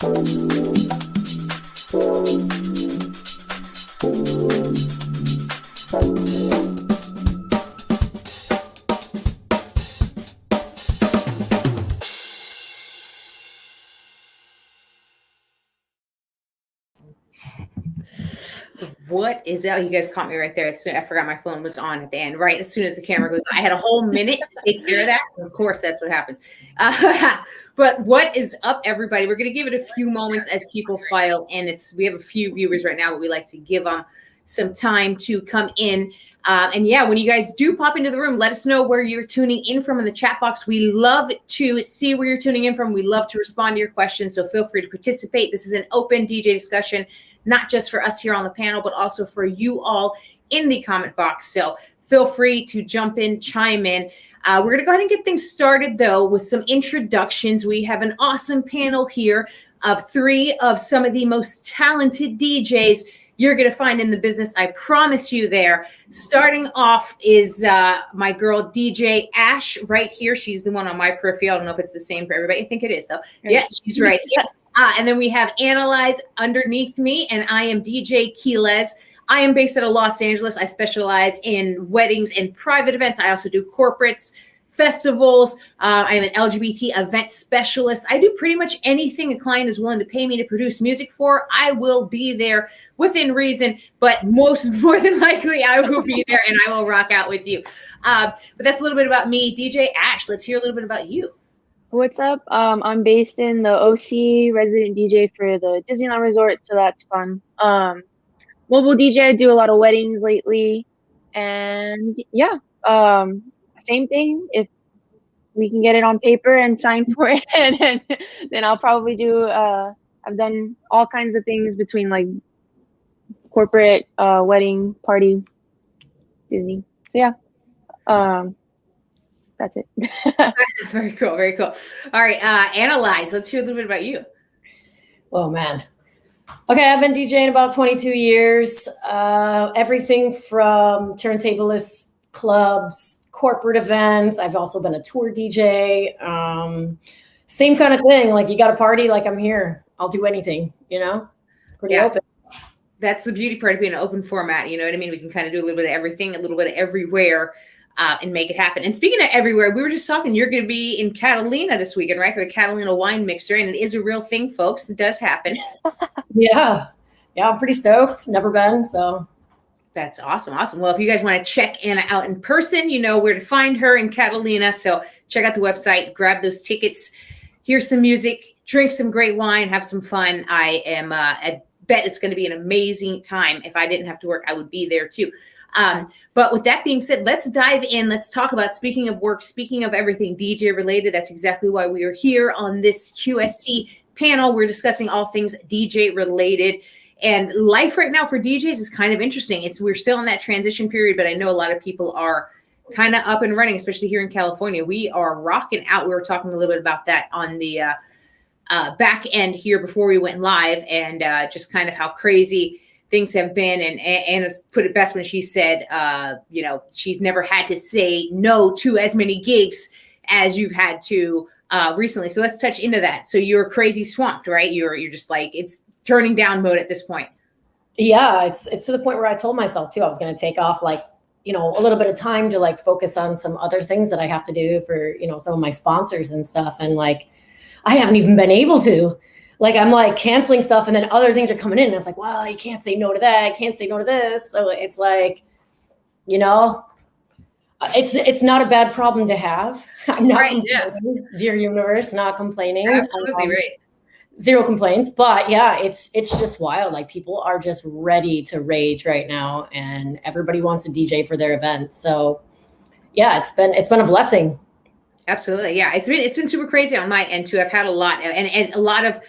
What is up? You guys caught me right there. I forgot my phone was on at the end, right as soon as the camera goes. I had a whole minute to take care of that. Of course, that's what happens. But what is up, everybody? We're going to give it a few moments as people file in. We have a few viewers right now, but we like to give them some time to come in. And yeah, when you guys do pop into the room, let us know where you're tuning in from in the chat box. We love to see where you're tuning in from. We love to respond to your questions. So feel free to participate. This is an open DJ discussion, not just for us here on the panel, but also for you all in the comment box. So feel free to jump in, chime in. We're going to go ahead and get things started, though, with some introductions. We have an awesome panel here of three of some of the most talented DJs you're going to find in the business. I promise you there. Starting off is my girl, DJ Ash, right here. She's the one on my periphery. I don't know if it's the same for everybody. I think it is, though. Yes, she's right here. And then we have Annalyze underneath me, and I am DJ Keelez. I am based out of Los Angeles. I specialize in weddings and private events. I also do corporates, festivals. I'm an LGBT event specialist. I do pretty much anything a client is willing to pay me to produce music for. I will be there within reason, but more than likely I will be there and I will rock out with you. But that's a little bit about me. DJ Ash, let's hear a little bit about you. What's up? I'm based in the OC, resident DJ for the Disneyland Resort, so that's fun. Mobile DJ, I do a lot of weddings lately, and yeah, same thing. If we can get it on paper and sign for it, then I'll probably do. I've done all kinds of things between like corporate, wedding, party, Disney. So yeah. That's it. Very cool. Very cool. All right. Annalyze. Let's hear a little bit about you. Oh, man. Okay. I've been DJing about 22 years. Everything from turntablists, clubs, corporate events. I've also been a tour DJ. Same kind of thing. Like you got a party, like I'm here. I'll do anything, pretty open. That's the beauty part of being an open format. You know what I mean? We can kind of do a little bit of everything, a little bit of everywhere. And make it happen. And speaking of everywhere, we were just talking, you're going to be in Catalina this weekend, right? For the Catalina wine mixer. And it is a real thing, folks. It does happen. Yeah. I'm pretty stoked. Never been. So that's awesome. Awesome. Well, if you guys want to check Anna out in person, you know where to find her in Catalina. So check out the website, grab those tickets, hear some music, drink some great wine, have some fun. I bet it's going to be an amazing time. If I didn't have to work, I would be there too. But with that being said, let's dive in. Let's talk about, speaking of work, speaking of everything DJ related. That's exactly why we are here on this QSC panel. We're discussing all things DJ related. And life right now for DJs is kind of interesting. We're still in that transition period, but I know a lot of people are kind of up and running, especially here in California. We are rocking out. We were talking a little bit about that on the back end here before we went live, and just kind of how crazy things have been. And Anna put it best when she said, she's never had to say no to as many gigs as you've had to recently. So let's touch into that. So you're crazy swamped, right? You're just like, it's turning down mode at this point. Yeah, it's to the point where I told myself too, I was going to take off like, a little bit of time to like focus on some other things that I have to do for, some of my sponsors and stuff. And like, I haven't even been able to. Like, I'm like canceling stuff and then other things are coming in. And it's like, well, you can't say no to that. I can't say no to this. So it's like, it's not a bad problem to have. I'm not complaining, dear universe, not complaining. Absolutely right. Zero complaints. But yeah, it's just wild. Like people are just ready to rage right now and everybody wants a DJ for their event. So yeah, it's been a blessing. Absolutely. Yeah. It's been super crazy on my end too. I've had a lot and a lot of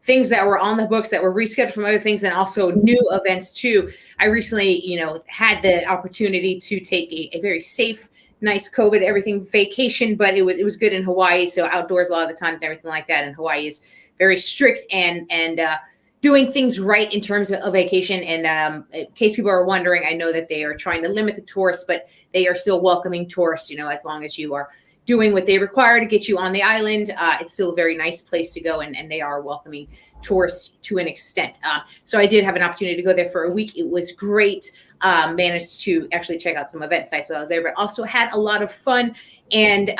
things that were on the books that were rescheduled from other things and also new events too. I recently, had the opportunity to take a very safe, nice COVID, everything vacation, but it was good in Hawaii. So outdoors a lot of the times and everything like that. And Hawaii is very strict and doing things right in terms of vacation. And in case people are wondering, I know that they are trying to limit the tourists, but they are still welcoming tourists, as long as you are doing what they require to get you on the island. It's still a very nice place to go, and they are welcoming tourists to an extent. So I did have an opportunity to go there for a week. It was great. Managed to actually check out some event sites while I was there, but also had a lot of fun. And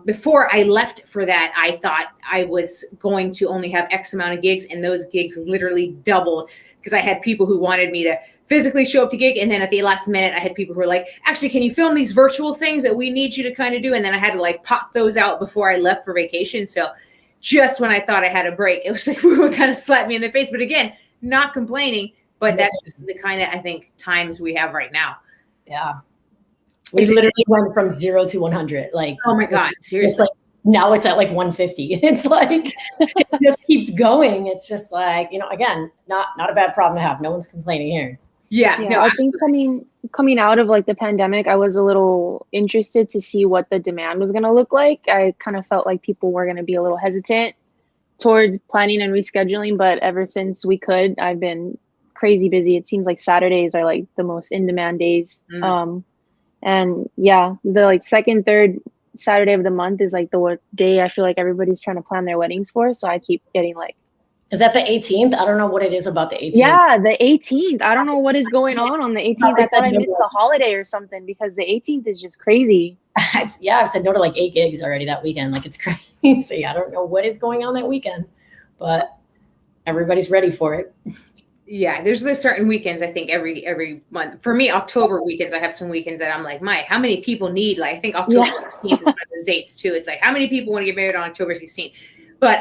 before I left for that, I thought I was going to only have X amount of gigs, and those gigs literally doubled because I had people who wanted me to physically show up to gig. And then at the last minute, I had people who were like, actually, can you film these virtual things that we need you to kind of do? And then I had to like pop those out before I left for vacation. So just when I thought I had a break, it was like, kind of slapped me in the face. But again, not complaining, but that's just the kind of, I think, times we have right now. Yeah. We literally went from 0 to 100. Like, oh my God, seriously. Like, now it's at like 150. It's like, it just keeps going. It's just like, again, not a bad problem to have. No one's complaining here. Yeah, no, I think coming out of like the pandemic, I was a little interested to see what the demand was going to look like. I kind of felt like people were going to be a little hesitant towards planning and rescheduling, but ever since we could, I've been crazy busy. It seems like Saturdays are like the most in-demand days. And yeah, the like second, third Saturday of the month is like the day I feel like everybody's trying to plan their weddings for. So I keep getting like, is that the 18th? I don't know what it is about the 18th. Yeah, the 18th. I don't know what is going on the 18th. I thought I missed the holiday or something because the 18th is just crazy. Yeah, I've said no to like 8 gigs already that weekend. Like, it's crazy. I don't know what is going on that weekend, but everybody's ready for it. Yeah, there's certain weekends, I think, every month. For me, October weekends, I have some weekends that I'm like, Mike, how many people need, like, I think October 16th is one of those dates too. It's like, how many people want to get married on October 16th? But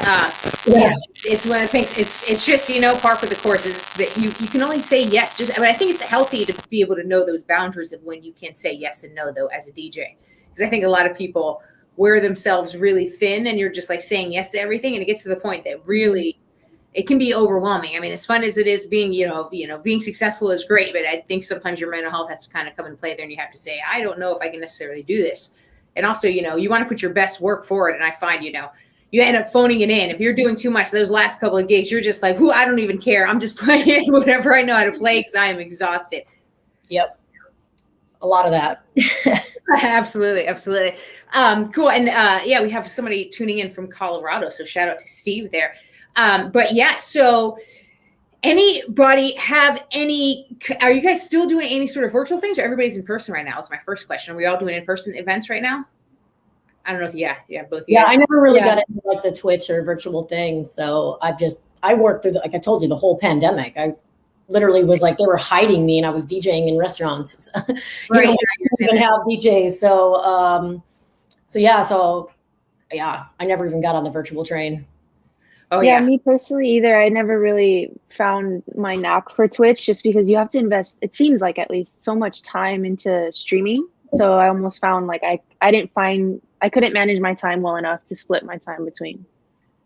it's one of those things. It's just, par for the course is that you can only say yes. But I think it's healthy to be able to know those boundaries of when you can say yes and no, though, as a DJ. Because I think a lot of people wear themselves really thin, and you're just like saying yes to everything, and it gets to the point that really it can be overwhelming. I mean, as fun as it is being, being successful is great, but I think sometimes your mental health has to kind of come and play there, and you have to say, I don't know if I can necessarily do this. And also, you want to put your best work forward. And I find, you end up phoning it in. If you're doing too much, those last couple of gigs, you're just like, I don't even care. I'm just playing whatever I know how to play because I am exhausted. Yep. A lot of that. Absolutely. Absolutely. Cool. And we have somebody tuning in from Colorado. So shout out to Steve there. But yeah, so anybody are you guys still doing any sort of virtual things, or everybody's in person right now? It's my first question. Are we all doing in-person events right now? I don't know if, both of you guys. I never really got into like the Twitch or virtual thing. So I worked through, like I told you, the whole pandemic. I literally was like, they were hiding me and I was DJing in restaurants. Right. Even have DJs. So I never even got on the virtual train. Oh yeah, me personally either. I never really found my knack for Twitch just because you have to invest, it seems like at least, so much time into streaming. So I almost found like I couldn't manage my time well enough to split my time between.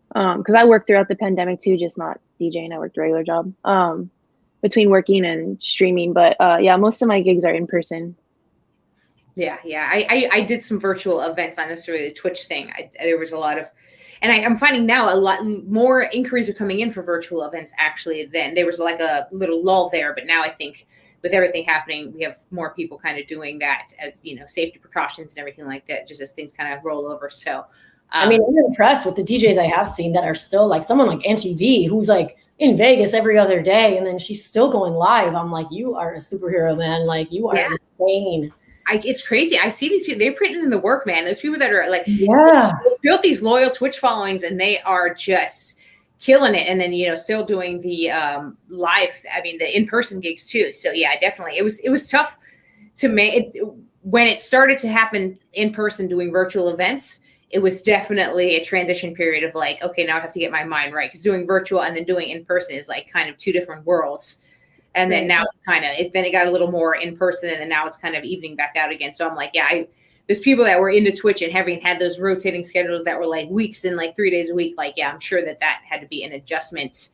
Because I worked throughout the pandemic too, just not DJing. I worked a regular job between working and streaming. But most of my gigs are in person. Yeah. I did some virtual events, not necessarily the Twitch thing. There was a lot of, and I'm finding now a lot more inquiries are coming in for virtual events actually than there was like a little lull there. But now I think with everything happening, we have more people kind of doing that as, safety precautions and everything like that, just as things kind of roll over. So, I'm impressed with the DJs I have seen that are still like someone like Angie V, who's like in Vegas every other day. And then she's still going live. I'm like, you are a superhero, man. Like you are insane. It's crazy. I see these people, they're putting in the work, man. Those people that are like, built these loyal Twitch followings and they are just killing it. And then, still doing the live, the in-person gigs too. So yeah, definitely. It was tough to make it when it started to happen in person doing virtual events. It was definitely a transition period of like, okay, now I have to get my mind right. Because doing virtual and then doing in person is like kind of two different worlds. And then now it got a little more in person, and then now it's kind of evening back out again. So I'm like, there's people that were into Twitch and having had those rotating schedules that were like weeks and like 3 days a week. Like, I'm sure that had to be an adjustment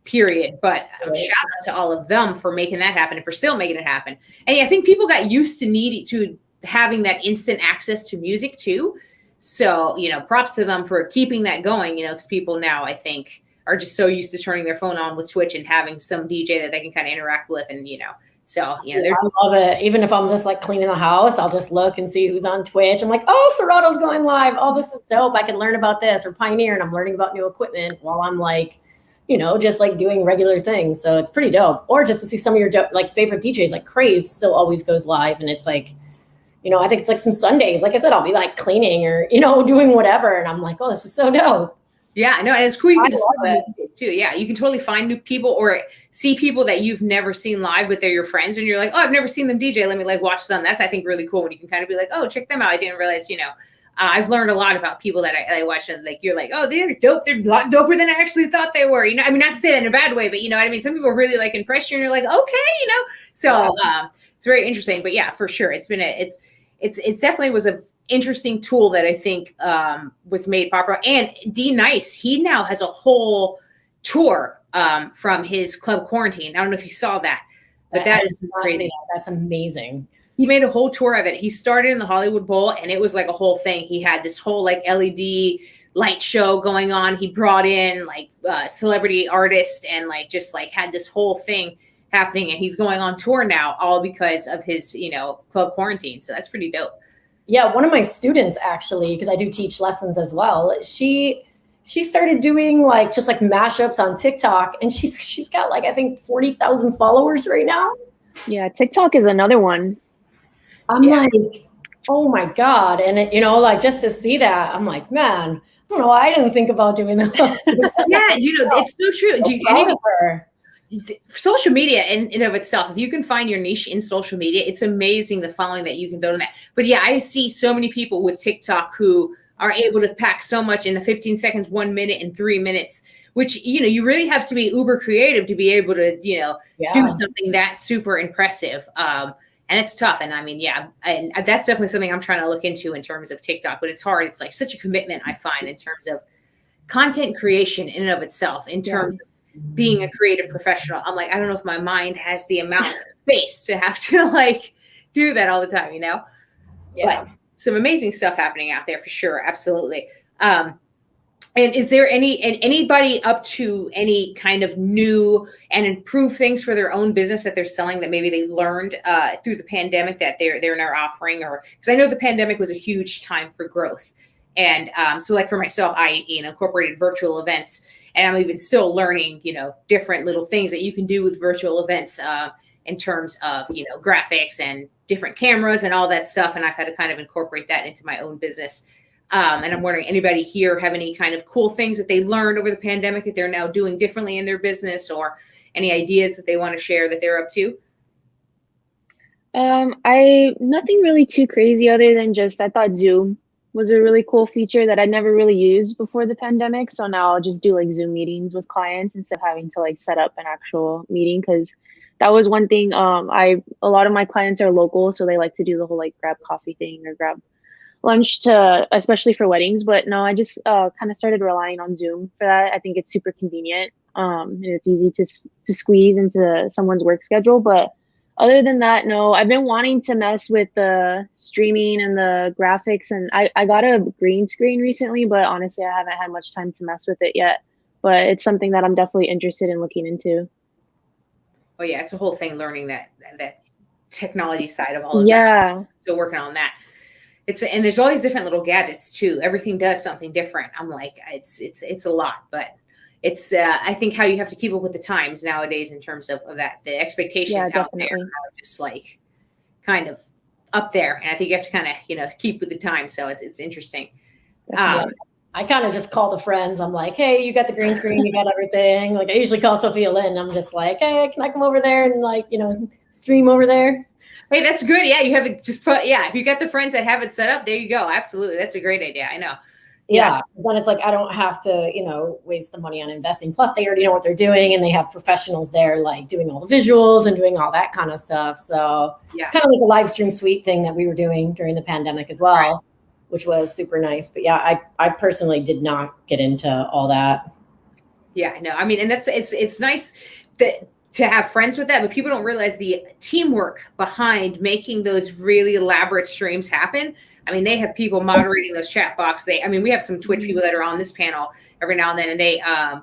period. But shout out to all of them for making that happen and for still making it happen. And I think people got used to having that instant access to music too. So, props to them for keeping that going, because people now, I think, are just so used to turning their phone on with Twitch and having some DJ that they can kind of interact with and, So, I love it. Even if I'm just like cleaning the house, I'll just look and see who's on Twitch. I'm like, oh, Serato's going live. Oh, this is dope. I can learn about this, or Pioneer, and I'm learning about new equipment while I'm like, just like doing regular things. So it's pretty dope. Or just to see some of your like favorite DJs, like Craze still always goes live. And it's like, I think it's like some Sundays, like I said, I'll be like cleaning or, doing whatever. And I'm like, oh, this is so dope. Yeah, no, and it's cool. You can love it too. Yeah, you can totally find new people or see people that you've never seen live, but they're your friends, and you're like, oh, I've never seen them DJ. Let me like watch them. That's, I think, really cool when you can kind of be like, oh, check them out. I didn't realize, I've learned a lot about people that I watch, and like you're like, oh, they're dope. They're a lot doper than I actually thought they were. I mean, not to say that in a bad way, but you know what I mean. Some people really like impress you, and you're like, okay, So it's very interesting. But yeah, for sure, it's been it's definitely was a interesting tool that I think was made popular. And D Nice, he now has a whole tour from his club quarantine. I don't know if you saw that, but that is crazy. That's amazing. He made a whole tour of it. He started in the Hollywood Bowl, and it was like a whole thing. He had this whole like LED light show going on. He brought in like celebrity artists and like just like had this whole thing happening. And he's going on tour now, all because of his club quarantine. So that's pretty dope. Yeah, one of my students actually, because I do teach lessons as well, she started doing like just like mashups on TikTok, and she's got like I think 40,000 followers right now. Yeah, TikTok is another one. I'm like, oh my God. And like just to see that, I'm like, man, I don't know why I didn't think about doing that. Yeah, it's so true. Social media in and of itself, if you can find your niche in social media, it's amazing the following that you can build on that. But yeah, I see so many people with TikTok who are able to pack so much in the 15 seconds, 1 minute, and 3 minutes, which, you really have to be uber creative to be able to, do something that super impressive. And it's tough. And I mean, yeah, and that's definitely something I'm trying to look into in terms of TikTok, but it's hard. It's like such a commitment, I find, in terms of content creation in and of itself, in terms of being a creative professional. I'm like, I don't know if my mind has the amount of space to have to like do that all the time, Yeah. But some amazing stuff happening out there for sure. Absolutely. And is there anybody up to any kind of new and improved things for their own business that they're selling that maybe they learned through the pandemic that they're now offering? Or because I know the pandemic was a huge time for growth. And so like for myself, I incorporated virtual events, and I'm even still learning, different little things that you can do with virtual events in terms of, graphics and different cameras and all that stuff. And I've had to kind of incorporate that into my own business. And I'm wondering, anybody here have any kind of cool things that they learned over the pandemic that they're now doing differently in their business, or any ideas that they want to share that they're up to? Nothing really too crazy other than just I thought Zoom was a really cool feature that I never really used before the pandemic. So now I'll just do like Zoom meetings with clients instead of having to like set up an actual meeting, because that was one thing. A lot of my clients are local, so they like to do the whole like grab coffee thing or grab lunch especially for weddings. But no, I just kind of started relying on Zoom for that. I think it's super convenient. And it's easy to squeeze into someone's work schedule. But other than that, no, I've been wanting to mess with the streaming and the graphics, and I got a green screen recently, but honestly, I haven't had much time to mess with it yet. But it's something that I'm definitely interested in looking into. Oh yeah, it's a whole thing, learning that technology side of all of that. Yeah. Still working on that. And there's all these different little gadgets too. Everything does something different. I'm like, it's a lot, but it's I think how you have to keep up with the times nowadays in terms of that, the expectations out there are just like kind of up there, and I think you have to kind of keep with the time. So it's interesting. I kind of just call the friends. I'm like, hey, you got the green screen, you got everything. Like I usually call Sophia Lynn. I'm just like, hey, can I come over there and like stream over there? Hey, that's good. Yeah, you have to just put. Yeah, if you got the friends that have it set up, there you go. Absolutely, that's a great idea. I know. Yeah. Then it's like, I don't have to, waste the money on investing. Plus they already know what they're doing, and they have professionals there, like doing all the visuals and doing all that kind of stuff. So kind of like a live stream suite thing that we were doing during the pandemic as well, which was super nice. But yeah, I personally did not get into all that. Yeah, no, I mean, and it's nice that to have friends with that, but people don't realize the teamwork behind making those really elaborate streams happen. I mean, they have people moderating those chat box. We have some Twitch people that are on this panel every now and then, and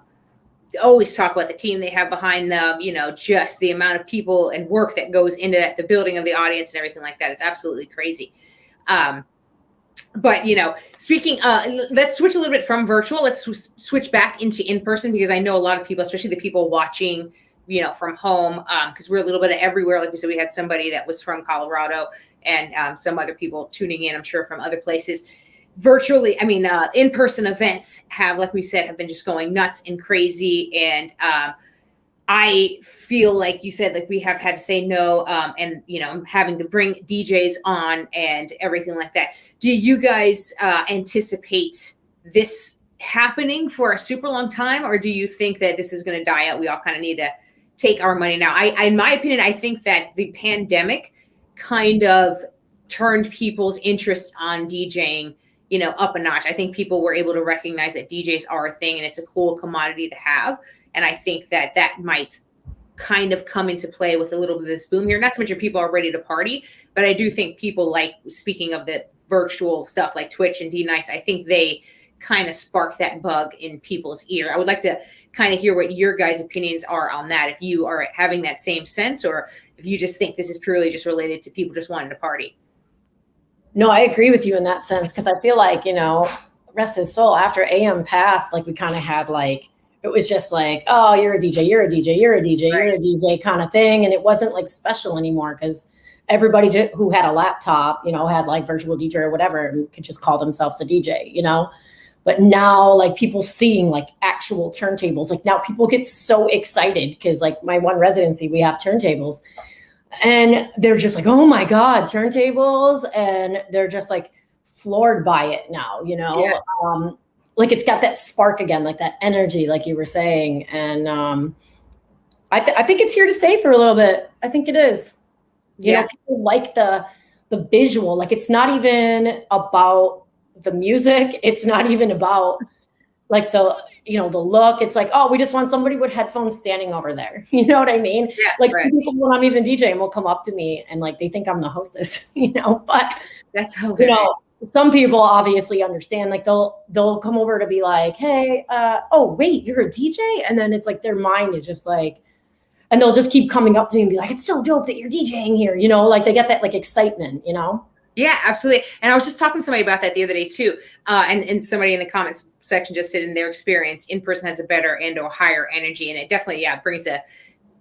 always talk about the team they have behind them, just the amount of people and work that goes into that, the building of the audience and everything like that is absolutely crazy. But, speaking, let's switch a little bit from virtual. Let's switch back into in-person, because I know a lot of people, especially the people watching, from home, because we're a little bit of everywhere. Like we said, we had somebody that was from Colorado and some other people tuning in, I'm sure, from other places. Virtually, in-person events have been just going nuts and crazy. And I feel like you said, we have had to say no, and having to bring DJs on and everything like that. Do you guys anticipate this happening for a super long time, or do you think that this is going to die out? We all kind of need to take our money now. In my opinion, I think that the pandemic kind of turned people's interest on DJing, up a notch. I think people were able to recognize that DJs are a thing and it's a cool commodity to have. And I think that might kind of come into play with a little bit of this boom here. Not so much if people are ready to party, but I do think people, like, speaking of the virtual stuff like Twitch and D-Nice, I think they kind of spark that bug in people's ear. I would like to kind of hear what your guys' opinions are on that. If you are having that same sense, or if you just think this is purely just related to people just wanting to party. No, I agree with you in that sense, because I feel like, rest his soul, after AM passed, we kind of had it was just oh, you're a DJ, you're a DJ, you're a DJ, you're a DJ kind of thing. And it wasn't special anymore, because everybody who had a laptop, had virtual DJ or whatever, and could just call themselves a DJ, But now, people seeing actual turntables, now people get so excited because my one residency, we have turntables, and they're just oh my God, turntables. And they're just floored by it now, Yeah. It's got that spark again, that energy, like you were saying. And I think it's here to stay for a little bit. I think it is. People like the visual. It's not even about the music. It's not even about the look. It's oh, we just want somebody with headphones standing over there. You know what I mean? Yeah, Some people, when I'm even DJing, will come up to me and they think I'm the hostess, but that's hilarious. Some people obviously understand, they'll come over to be hey, oh wait, you're a DJ? And then it's their mind is just and they'll just keep coming up to me and be it's so dope that you're DJing here. They get that excitement, Yeah, absolutely. And I was just talking to somebody about that the other day too. And somebody in the comments section just said in their experience, in-person has a better and or higher energy. And it definitely, brings a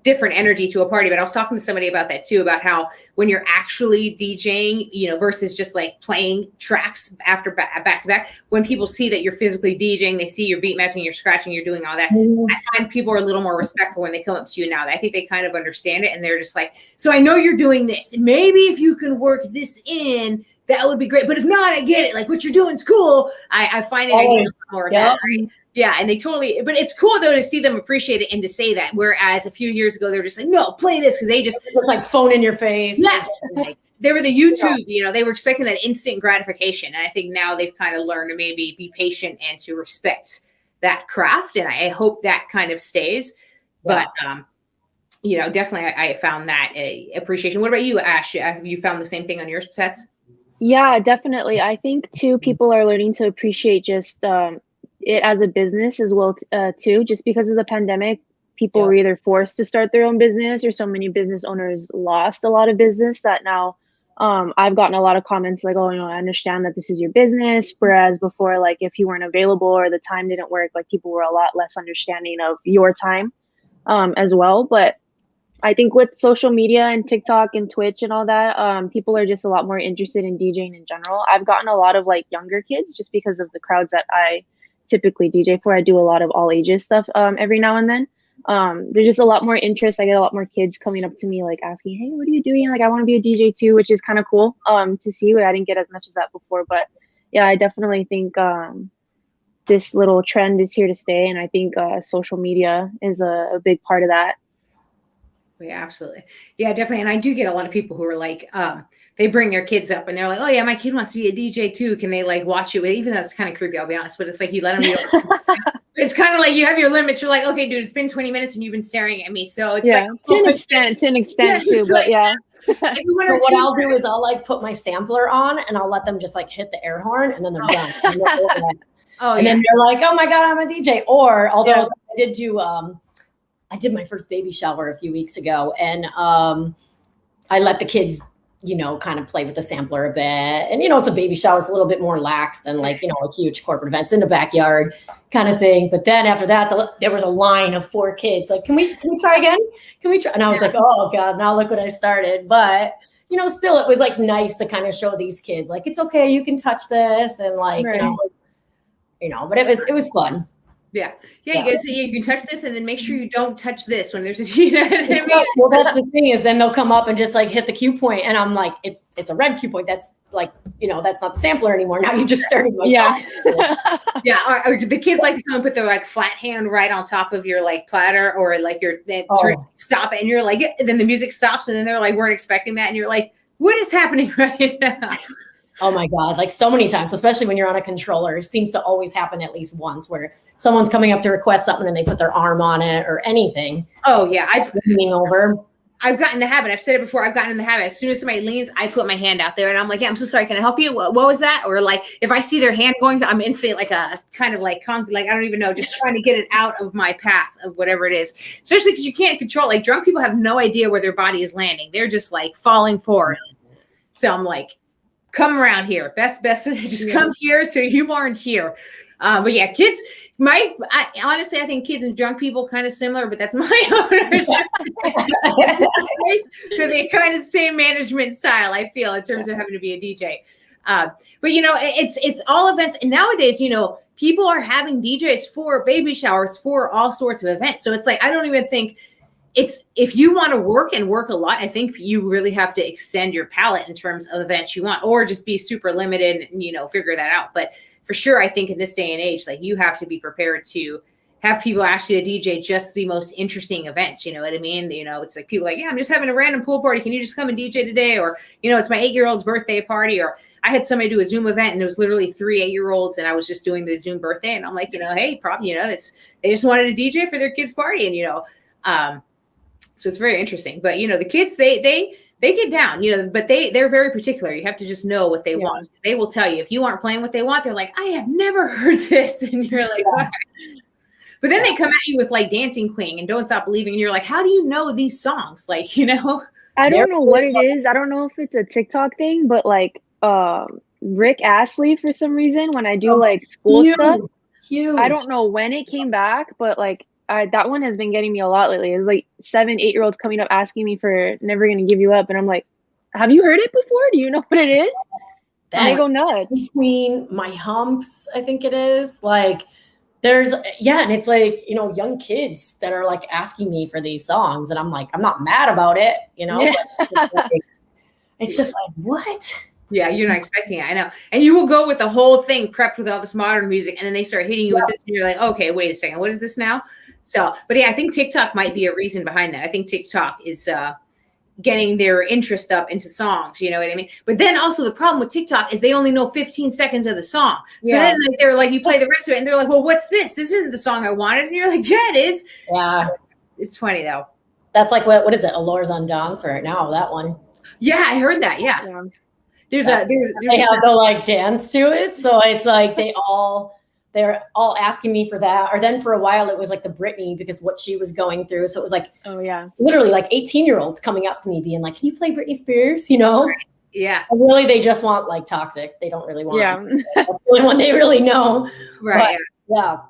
different energy to a party. But I was talking to somebody about that too, about how when you're actually DJing, versus just playing tracks after back to back, when people see that you're physically DJing, they see your beat matching, you're scratching, you're doing all that. Mm-hmm. I find people are a little more respectful when they come up to you now. I think they kind of understand it, and they're just so I know you're doing this, and maybe if you can work this in, that would be great. But if not, I get it. What you're doing is cool. I find it more of that, right? Yeah, and they totally, but it's cool though to see them appreciate it and to say that. Whereas a few years ago, they were just no, play this, because they just phone in your face. Yeah, they were the YouTube. They were expecting that instant gratification, and I think now they've kind of learned to maybe be patient and to respect that craft. And I hope that kind of stays. Yeah. But definitely, I found that appreciation. What about you, Ash? Have you found the same thing on your sets? Yeah, definitely. I think too, people are learning to appreciate just it as a business as well too. Just because of the pandemic, people were either forced to start their own business, or so many business owners lost a lot of business that now I've gotten a lot of comments I understand that this is your business. Whereas before, if you weren't available or the time didn't work, people were a lot less understanding of your time as well. But I think with social media and TikTok and Twitch and all that, people are just a lot more interested in DJing in general. I've gotten a lot of younger kids just because of the crowds that I typically DJ for. I do a lot of all ages stuff every now and then. There's just a lot more interest. I get a lot more kids coming up to me asking, hey, what are you doing? I want to be a DJ too, which is kind of cool to see. I didn't get as much as that before, but yeah, I definitely think this little trend is here to stay, and I think social media is a big part of that. Yeah, absolutely. Yeah, definitely. And I do get a lot of people who are they bring their kids up and they're oh yeah, my kid wants to be a DJ too. Can they watch you? Even though it's kind of creepy, I'll be honest, but it's you let them it's kind of you have your limits. You're okay, dude, it's been 20 minutes and you've been staring at me. So it's to an extent too, but yeah. What I'll do is I'll put my sampler on and I'll let them just hit the air horn, and then they're done. Oh, and then they're like, oh my God, I'm a DJ. Or although I did do, I did my first baby shower a few weeks ago, and I let the kids, you know, kind of play with the sampler a bit. And, you know, it's a baby shower. It's a little bit more lax than like, you know, a huge corporate events in the backyard kind of thing. But then after that, there was a line of 4 kids like, can we try again? Can we try? And I was like, oh God, now look what I started. But, you know, still it was like nice to kind of show these kids like, it's okay. You can touch this. And like, you know, but it was fun. Yeah. You gotta say, you can touch this and then make sure you don't touch this when there's a, you know what I mean? Well, that's the thing is then they'll come up and just like hit the cue point, and I'm like, it's a red cue point. That's like, you know, that's not the sampler anymore. Now you just started my song. Or the kids like to come and put their like flat hand right on top of your like platter, or like your stop it, and you're like, then the music stops, and then they're like, weren't expecting that, and you're like, what is happening right now? Oh my God, like so many times, especially when you're on a controller, it seems to always happen at least once where someone's coming up to request something and they put their arm on it or anything. Oh yeah, I've gotten the habit. I've said it before. I've gotten in the habit. As soon as somebody leans, I put my hand out there and I'm like, yeah, I'm so sorry. Can I help you? What was that? Or like, if I see their hand going, I'm instantly like a kind of like I don't even know, just trying to get it out of my path of whatever it is. Especially because you can't control. Like drunk people have no idea where their body is landing. They're just like falling forward. So I'm like, come around here. Best, just come here so you aren't here. But yeah, kids, honestly, I think kids and drunk people kind of similar, but that's my own. They're kind of the same management style, I feel, in terms of having to be a DJ. But you know, it's all events. And nowadays, you know, people are having DJs for baby showers, for all sorts of events. So it's like, I don't even think if you want to work and work a lot, I think you really have to extend your palette in terms of events you want, or just be super limited and, you know, figure that out. But for sure, I think in this day and age, like you have to be prepared to have people ask you to DJ just the most interesting events. You know what I mean? You know, it's like people like, yeah, I'm just having a random pool party. Can you just come and DJ today? Or, you know, it's my 8-year-old's birthday party. Or I had somebody do a Zoom event and it was literally 3 8-year-olds and I was just doing the Zoom birthday. And I'm like, you know, hey, probably, you know, they just wanted a DJ for their kid's party. And, you know, so it's very interesting. But, you know, the kids, they get down, you know, but they're very particular. You have to just know what they want. They will tell you if you aren't playing what they want, they're like, I have never heard this. And you're like, what? But then they come at you with like Dancing Queen and Don't Stop Believing. And you're like, how do you know these songs? Like, you know, I don't know what it is. I don't know if it's a TikTok thing, but like Rick Astley, for some reason, when I do like school stuff, I don't know when it came back, but like, that one has been getting me a lot lately. It's like 7 8-year-olds coming up asking me for Never Gonna Give You Up. And I'm like, have you heard it before? Do you know what it is? And they go nuts. Between My Humps, I think it is. Like there's, and it's like, you know, young kids that are like asking me for these songs. And I'm like, I'm not mad about it, you know? It's just like, what? Yeah, you're not expecting it. I know. And you will go with the whole thing prepped with all this modern music. And then they start hitting you with this. And you're like, okay, wait a second. What is this now? So, but yeah, I think TikTok might be a reason behind that. I think TikTok is getting their interest up into songs. You know what I mean? But then also the problem with TikTok is they only know 15 seconds of the song. So then like, they're like, you play the rest of it and they're like, well, what's this? This isn't the song I wanted. And you're like, yeah, it is. Yeah. So, it's funny though. That's like, what is it? Allures on Dance right now, that one. Yeah, I heard that. Yeah. They have to like dance to it. So it's like they're all asking me for that. Or then for a while it was like the Britney, because what she was going through. So it was like, literally like 18-year-olds coming up to me being like, can you play Britney Spears? You know? Right. Yeah. And really, they just want like Toxic. They don't really want that's the only one they really know. Right. But,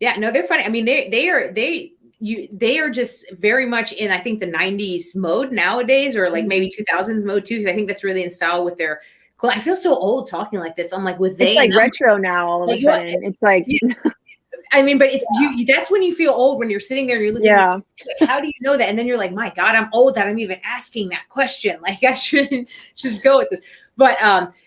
yeah. No, they're funny. I mean, they are just very much in, I think, the 90s mode nowadays, or like maybe 2000s mode too. Because I think that's really in style with their. I feel so old talking like this. I'm like, it's like retro now. All of a sudden, it's like. I mean, but it's you. That's when you feel old, when you're sitting there and you're looking. At this, how do you know that? And then you're like, my God, I'm old that I'm even asking that question. Like I shouldn't just go with this. But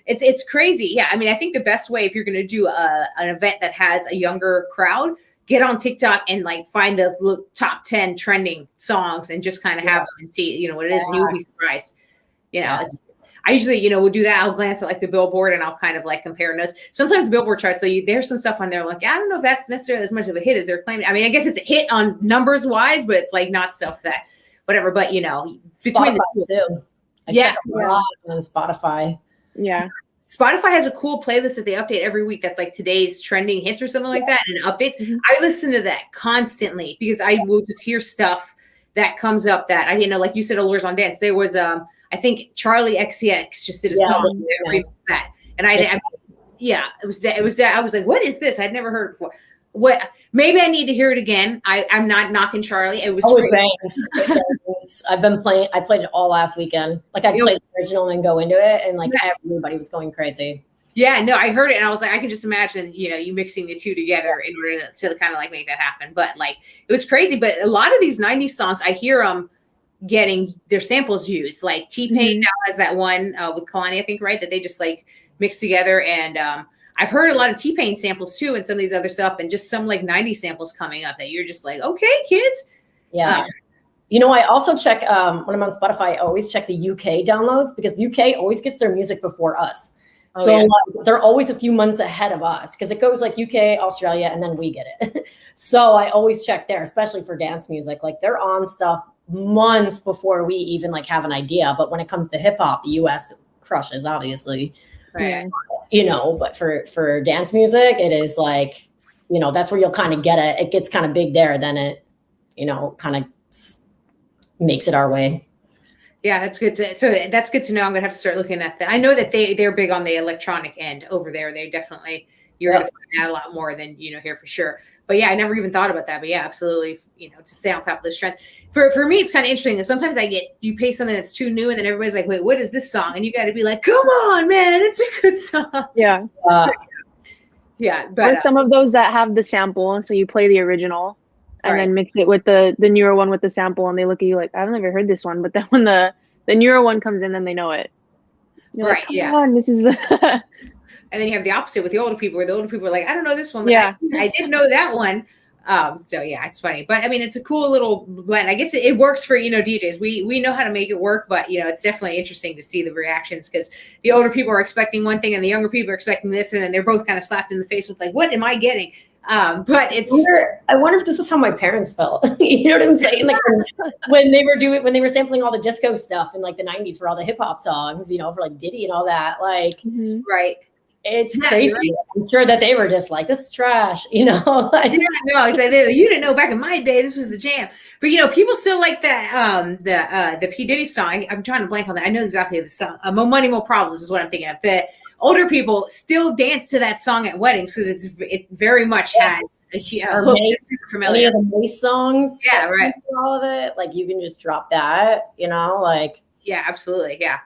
it's crazy. Yeah, I mean, I think the best way, if you're going to do an event that has a younger crowd, get on TikTok and like find the top 10 trending songs and just kind of have them and see, you know, what it is. And you'll be surprised. You know, I usually, you know, will do that. I'll glance at like the Billboard and I'll kind of like compare notes. Sometimes the Billboard charts, so there's some stuff on there like, I don't know if that's necessarily as much of a hit as they're claiming. I mean, I guess it's a hit on numbers wise, but it's like not stuff that whatever. But you know, between Spotify the two, too. I check a lot on Spotify. Yeah. Spotify has a cool playlist that they update every week. That's like today's trending hits or something like that, and it updates. I listen to that constantly because I will just hear stuff that comes up that I didn't know. Like you said, Allures on Dance. There was I think Charlie XCX just did a song that remixed that, and it was that. I was like, what is this? I'd never heard it before. What? Maybe I need to hear it again. I'm not knocking Charlie. It was I've been playing. I played it all last weekend. Like I played the original and go into it, and like everybody was going crazy. Yeah, no, I heard it and I was like, I can just imagine, you mixing the two together in order to kind of like make that happen. But like, it was crazy. But a lot of these 90s songs, I hear them getting their samples used. Like T-Pain now has that one with Kalani, I think, right? That they just like mix together. And I've heard a lot of T-Pain samples too, and some of these other stuff, and just some like 90s samples coming up that you're just like, okay, kids. Yeah. I also check when I'm on Spotify, I always check the UK downloads because the UK always gets their music before us. They're always a few months ahead of us because it goes like UK, Australia, and then we get it. So I always check there, especially for dance music. Like they're on stuff months before we even like have an idea. But when it comes to hip hop, the US crushes, obviously. Right. But for dance music, it is like, that's where you'll kind of get it. It gets kind of big there, then it, kind of makes it our way. Yeah, that's good that's good to know. I'm gonna have to start looking at that. I know that they're big on the electronic end over there. They definitely, you're gonna find that a lot more than here for sure. But yeah, I never even thought about that. But yeah, absolutely, to stay on top of those trends. For me, it's kind of interesting. Sometimes you pay something that's too new, and then everybody's like, "Wait, what is this song?" And you got to be like, "Come on, man, it's a good song." Yeah, yeah. But or some of those that have the sample, so you play the original. And then mix it with the newer one with the sample, and they look at you like, I've never heard this one. But then when the newer one comes in, then they know it. You're like, come on, this is the And then you have the opposite with the older people, where the older people are like, I don't know this one, but I did know that one. So yeah, it's funny. But I mean, it's a cool little blend. I guess it works for, DJs. We know how to make it work, but it's definitely interesting to see the reactions because the older people are expecting one thing and the younger people are expecting this, and then they're both kind of slapped in the face with like, what am I getting? But I wonder if this is how my parents felt. You know what I'm saying? Like when they were sampling all the disco stuff in like the 90s for all the hip hop songs, for like Diddy and all that. Like, right. It's crazy. Right. I'm sure that they were just like, this is trash, Like, it's like, you didn't know back in my day, this was the jam. But people still like that the P. Diddy song. I'm trying to blank on that. I know exactly the song. More Money, More Problems is what I'm thinking of. The older people still dance to that song at weddings because it very much has a hook. Any of the Mace songs. Yeah, right. All of it. Like you can just drop that, like. Yeah, absolutely. Yeah.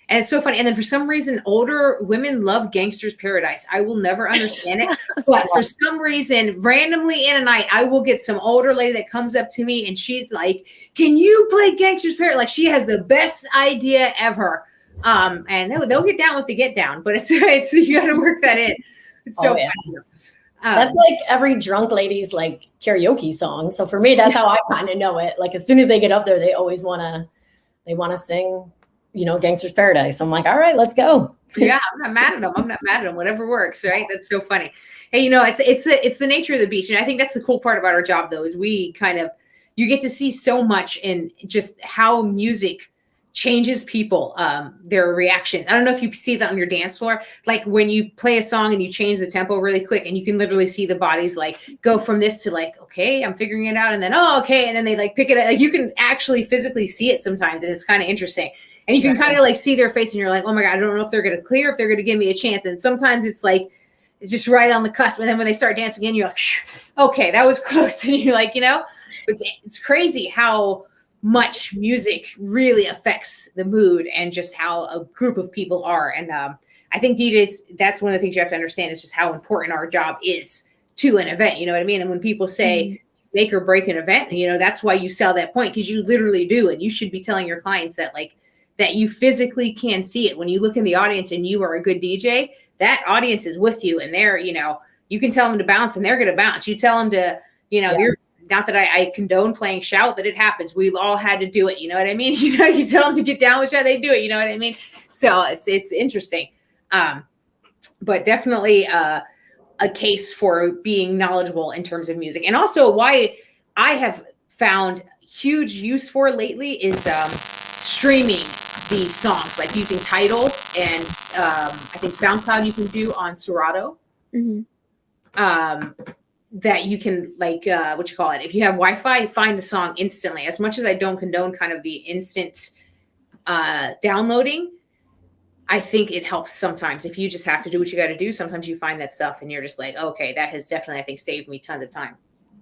And it's so funny. And then for some reason, older women love Gangster's Paradise. I will never understand it. But for some reason, randomly in a night, I will get some older lady that comes up to me and she's like, can you play Gangster's Paradise? Like she has the best idea ever. And they'll get down with the get down, but it's you got to work that in. It's so funny. That's like every drunk lady's like karaoke song. So for me, that's how I kind of know it. Like as soon as they get up there, they always want to sing, Gangster's Paradise. I'm like, all right, let's go. Yeah, I'm not mad at them. Whatever works, right? That's so funny. Hey, it's the nature of the beast. And I think that's the cool part about our job, though, is we you get to see so much in just how music changes people, their reactions. I don't know if you see that on your dance floor, like when you play a song and you change the tempo really quick and you can literally see the bodies like go from this to like, okay, I'm figuring it out. And then, oh, okay. And then they like pick it up. Like you can actually physically see it sometimes. And it's kind of interesting. And you can kind of like see their face and you're like, oh my God, I don't know if they're going to clear, if they're going to give me a chance. And sometimes it's like, it's just right on the cusp. And then when they start dancing again, you're like, okay, that was close. And you're like, it's crazy how much music really affects the mood and just how a group of people are. And I think DJs, that's one of the things you have to understand is just how important our job is to an event. You know what I mean? And when people say make or break an event, that's why you sell that point, because you literally do. And you should be telling your clients that that you physically can see it. When you look in the audience and you are a good DJ, that audience is with you and they're, you can tell them to bounce and they're going to bounce. You tell them to, you're not that I condone playing shout, but it happens. We've all had to do it. You know what I mean? You tell them to get down with you, they do it. You know what I mean? So it's interesting. But definitely a case for being knowledgeable in terms of music. And also why I have found huge use for lately is streaming the songs, like using Tidal and I think SoundCloud you can do on Serato. That you can like what you call it, if you have Wi-Fi, find a song instantly. As much as I don't condone kind of the instant downloading, I think it helps sometimes. If you just have to do what you got to do, sometimes you find that stuff and you're just like, okay, that has definitely, I think, saved me tons of time.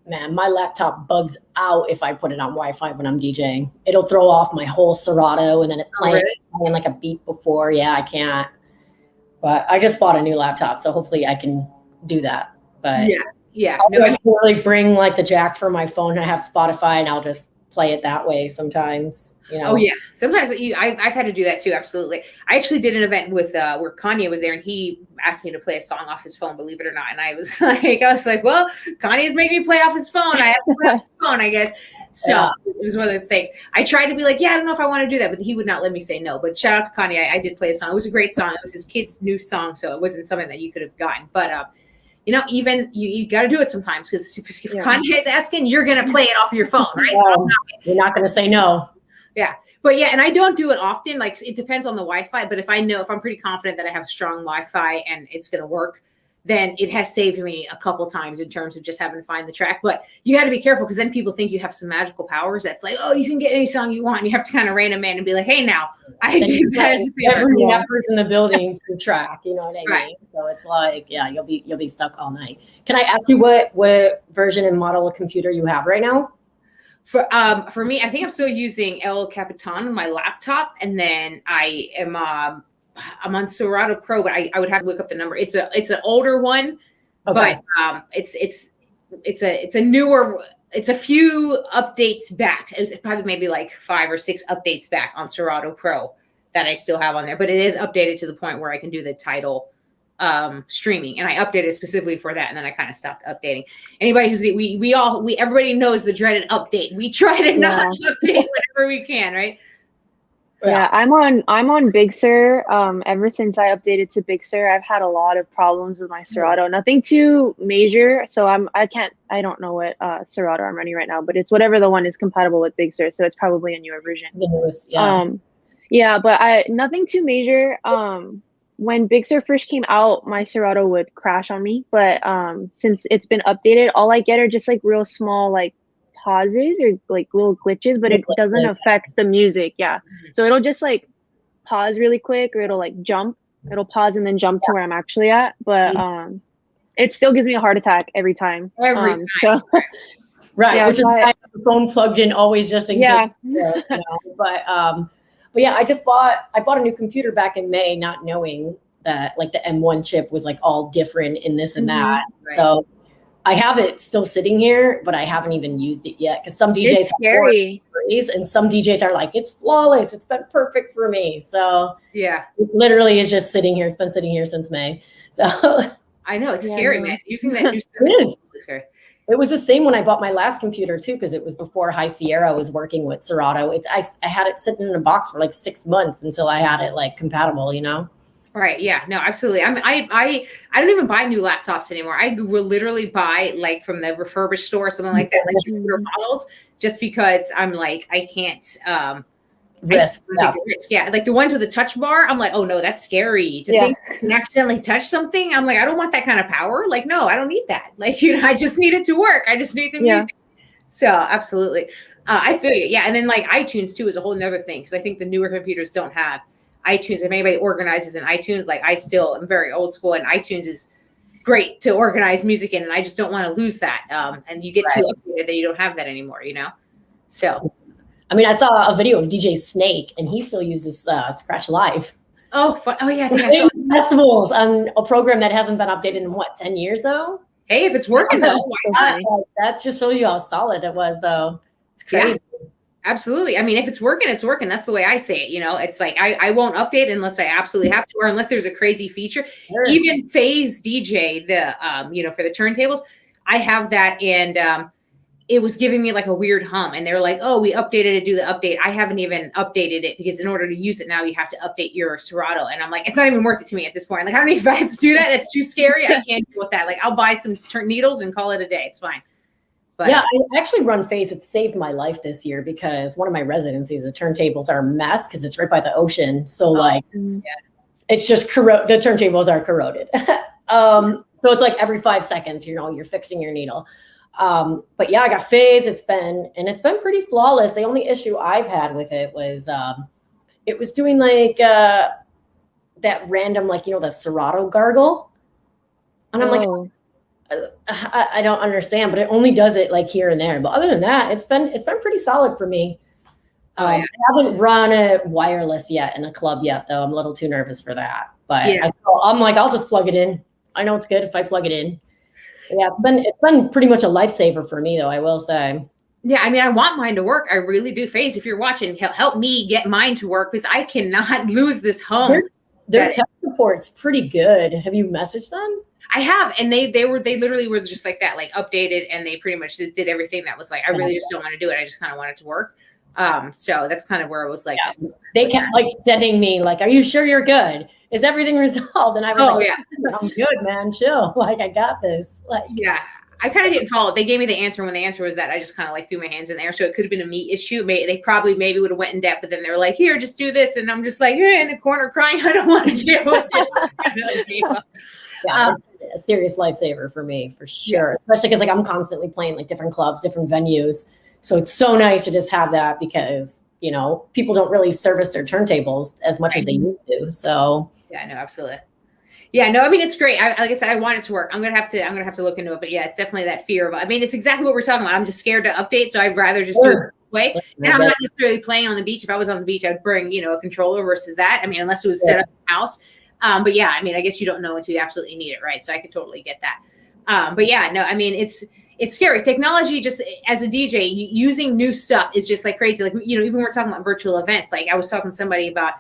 Man, my laptop bugs out if I put it on Wi-Fi when I'm DJing. It'll throw off my whole Serato, and then it playing like a beat before. Yeah, I can't. But I just bought a new laptop, so hopefully I can do that. But yeah. I can really bring like the jack for my phone. I have Spotify, and I'll just play it that way sometimes. You know? Oh yeah, sometimes I've had to do that too. Absolutely. I actually did an event with where Kanye was there, and he asked me to play a song off his phone. Believe it or not, and I was like, well, Kanye's making me play off his phone. I have to play off his phone, I guess. So it was one of those things. I tried to be like, yeah, I don't know if I want to do that, but he would not let me say no. But shout out to Kanye. I did play a song. It was a great song. It was his kid's new song, so it wasn't something that you could have gotten. But you know, even you got to do it sometimes, because if Kanye is asking, you're gonna play it off your phone, right? So you're not gonna say no. Yeah. But yeah, and I don't do it often. Like, it depends on the Wi-Fi. But if I'm pretty confident that I have strong Wi-Fi and it's going to work, then it has saved me a couple times in terms of just having to find the track. But you got to be careful, because then people think you have some magical powers. That's like, oh, you can get any song you want. And you have to kind of rein them in and be like, hey, now I did that as a favor. Every person in the building's the track. You know what I mean? So it's like, yeah, you'll be stuck all night. Can I ask you what version and model of computer you have right now? For me, I think I'm still using El Capitan on my laptop, and then I'm on Serato Pro, but I would have to look up the number. It's an older one, but it's a newer. It's a few updates back. It's probably maybe like 5 or 6 updates back on Serato Pro that I still have on there, but it is updated to the point where I can do the Tidal streaming, and I updated specifically for that, and then I kind of stopped updating. Anybody who's everybody knows the dreaded update. We try to not update whenever we can, right? Yeah, I'm on Big Sur. Ever since I updated to Big Sur, I've had a lot of problems with my Serato. Nothing too major, so I don't know what Serato I'm running right now, but it's whatever the one is compatible with Big Sur, so it's probably a newer version. But nothing too major. When Big Sur first came out, my Serato would crash on me, but since it's been updated, all I get are just like real small like pauses or like little glitches, but it doesn't affect the music. So it'll just like pause really quick, or it'll like jump. It'll pause and then jump to where I'm actually at, but it still gives me a heart attack every time. Right, which is why I have the phone plugged in always, just in case. You know, but yeah, I bought a new computer back in May, not knowing that like the M1 chip was like all different in this and that. So I have it still sitting here, but I haven't even used it yet, because some DJs it's scary, and some DJs are like, it's flawless, it's been perfect for me. So yeah, it literally is just sitting here. It's been sitting here since May. So I know it's scary, man. Using that new stuff is scary. It was the same when I bought my last computer too, because it was before High Sierra was working with Serato. I had it sitting in a box for like 6 months until I had it like compatible, you know? Right. Yeah, no, absolutely. I don't even buy new laptops anymore. I will literally buy like from the refurbished store or something like that, like computer models, just because I'm like, I can't risk. Yeah, like the ones with the touch bar, I'm like, oh no, that's scary to think you can accidentally touch something. I'm like, I don't want that kind of power. Like, no, I don't need that. Like, you know, I just need it to work. I just need the music. So absolutely. I feel you. Yeah. And then like iTunes too is a whole nother thing, because I think the newer computers don't have iTunes. If anybody organizes in iTunes, like I still am very old school, and iTunes is great to organize music in, and I just don't want to lose that. And you get too updated that you don't have that anymore, you know? So I mean, I saw a video of DJ Snake, and he still uses Scratch Live. Oh, fun. Oh yeah, I think I saw festivals on a program that hasn't been updated in 10 years though. Hey, if it's working though, why not? That just shows you how solid it was, though. It's crazy. Yeah, absolutely. I mean, if it's working, it's working. That's the way I say it. You know, it's like I won't update unless I absolutely have to, or unless there's a crazy feature. Sure. Even Phase DJ, the for the turntables, I have that, and it was giving me like a weird hum, and they're like, oh, we updated to do the update. I haven't even updated it, because in order to use it now, you have to update your Serato. And I'm like, it's not even worth it to me at this point. Like, I don't even have to do that. That's too scary. I can't deal with that. Like, I'll buy some needles and call it a day. It's fine. But yeah, I actually run phase. It saved my life this year because one of my residencies, the turntables are a mess because it's right by the ocean. So like, it's just the turntables are corroded. So it's like every 5 seconds, you're fixing your needle. But yeah, I got phase. It's been pretty flawless. The only issue I've had with it was it was doing like that random, like, the Serato gargle. And I'm like, I don't understand, but it only does it like here and there. But other than that, it's been pretty solid for me. I haven't run it wireless yet in a club yet, though. I'm a little too nervous for that. But I'm like, I'll just plug it in. I know it's good if I plug it in. Yeah, it's been pretty much a lifesaver for me, though, I will say. Yeah, I mean, I want mine to work. I really do. Phase, if you're watching, help me get mine to work because I cannot lose this home. Their tech support's pretty good. Have you messaged them? I have, and they literally were just like that, like updated, and they pretty much just did everything that was like, I really just don't want to do it. I just kind of want it to work. So that's kind of where it was like, they kept like sending me like, are you sure you're good? Is everything resolved? And I was I'm good, man. Chill. Like, I got this. Like, yeah. I kind of didn't follow it. They gave me the answer. When the answer was that, I just kind of like threw my hands in the air. So it could have been a me issue. They probably maybe would have went in depth, but then they were like, here, just do this. And I'm just like, in the corner crying. I don't want to deal with it. So I kind of like gave up. A serious lifesaver for me, for sure. Especially because like I'm constantly playing like different clubs, different venues. So it's so nice to just have that because, people don't really service their turntables as much as they used to. So yeah, no, absolutely. Yeah, no, I mean, it's great. Like I said, I want it to work. I'm gonna have to look into it. But yeah, it's definitely that fear of. I mean, it's exactly what we're talking about. I'm just scared to update, so I'd rather just do it this way. And I'm not necessarily playing on the beach. If I was on the beach, I'd bring a controller versus that. I mean, unless it was set up in the house. But yeah, I mean, I guess you don't know until you absolutely need it, right? So I could totally get that. But yeah, no, I mean, it's scary. Technology, just as a DJ, using new stuff is just like crazy. Like even we're talking about virtual events. Like I was talking to somebody about.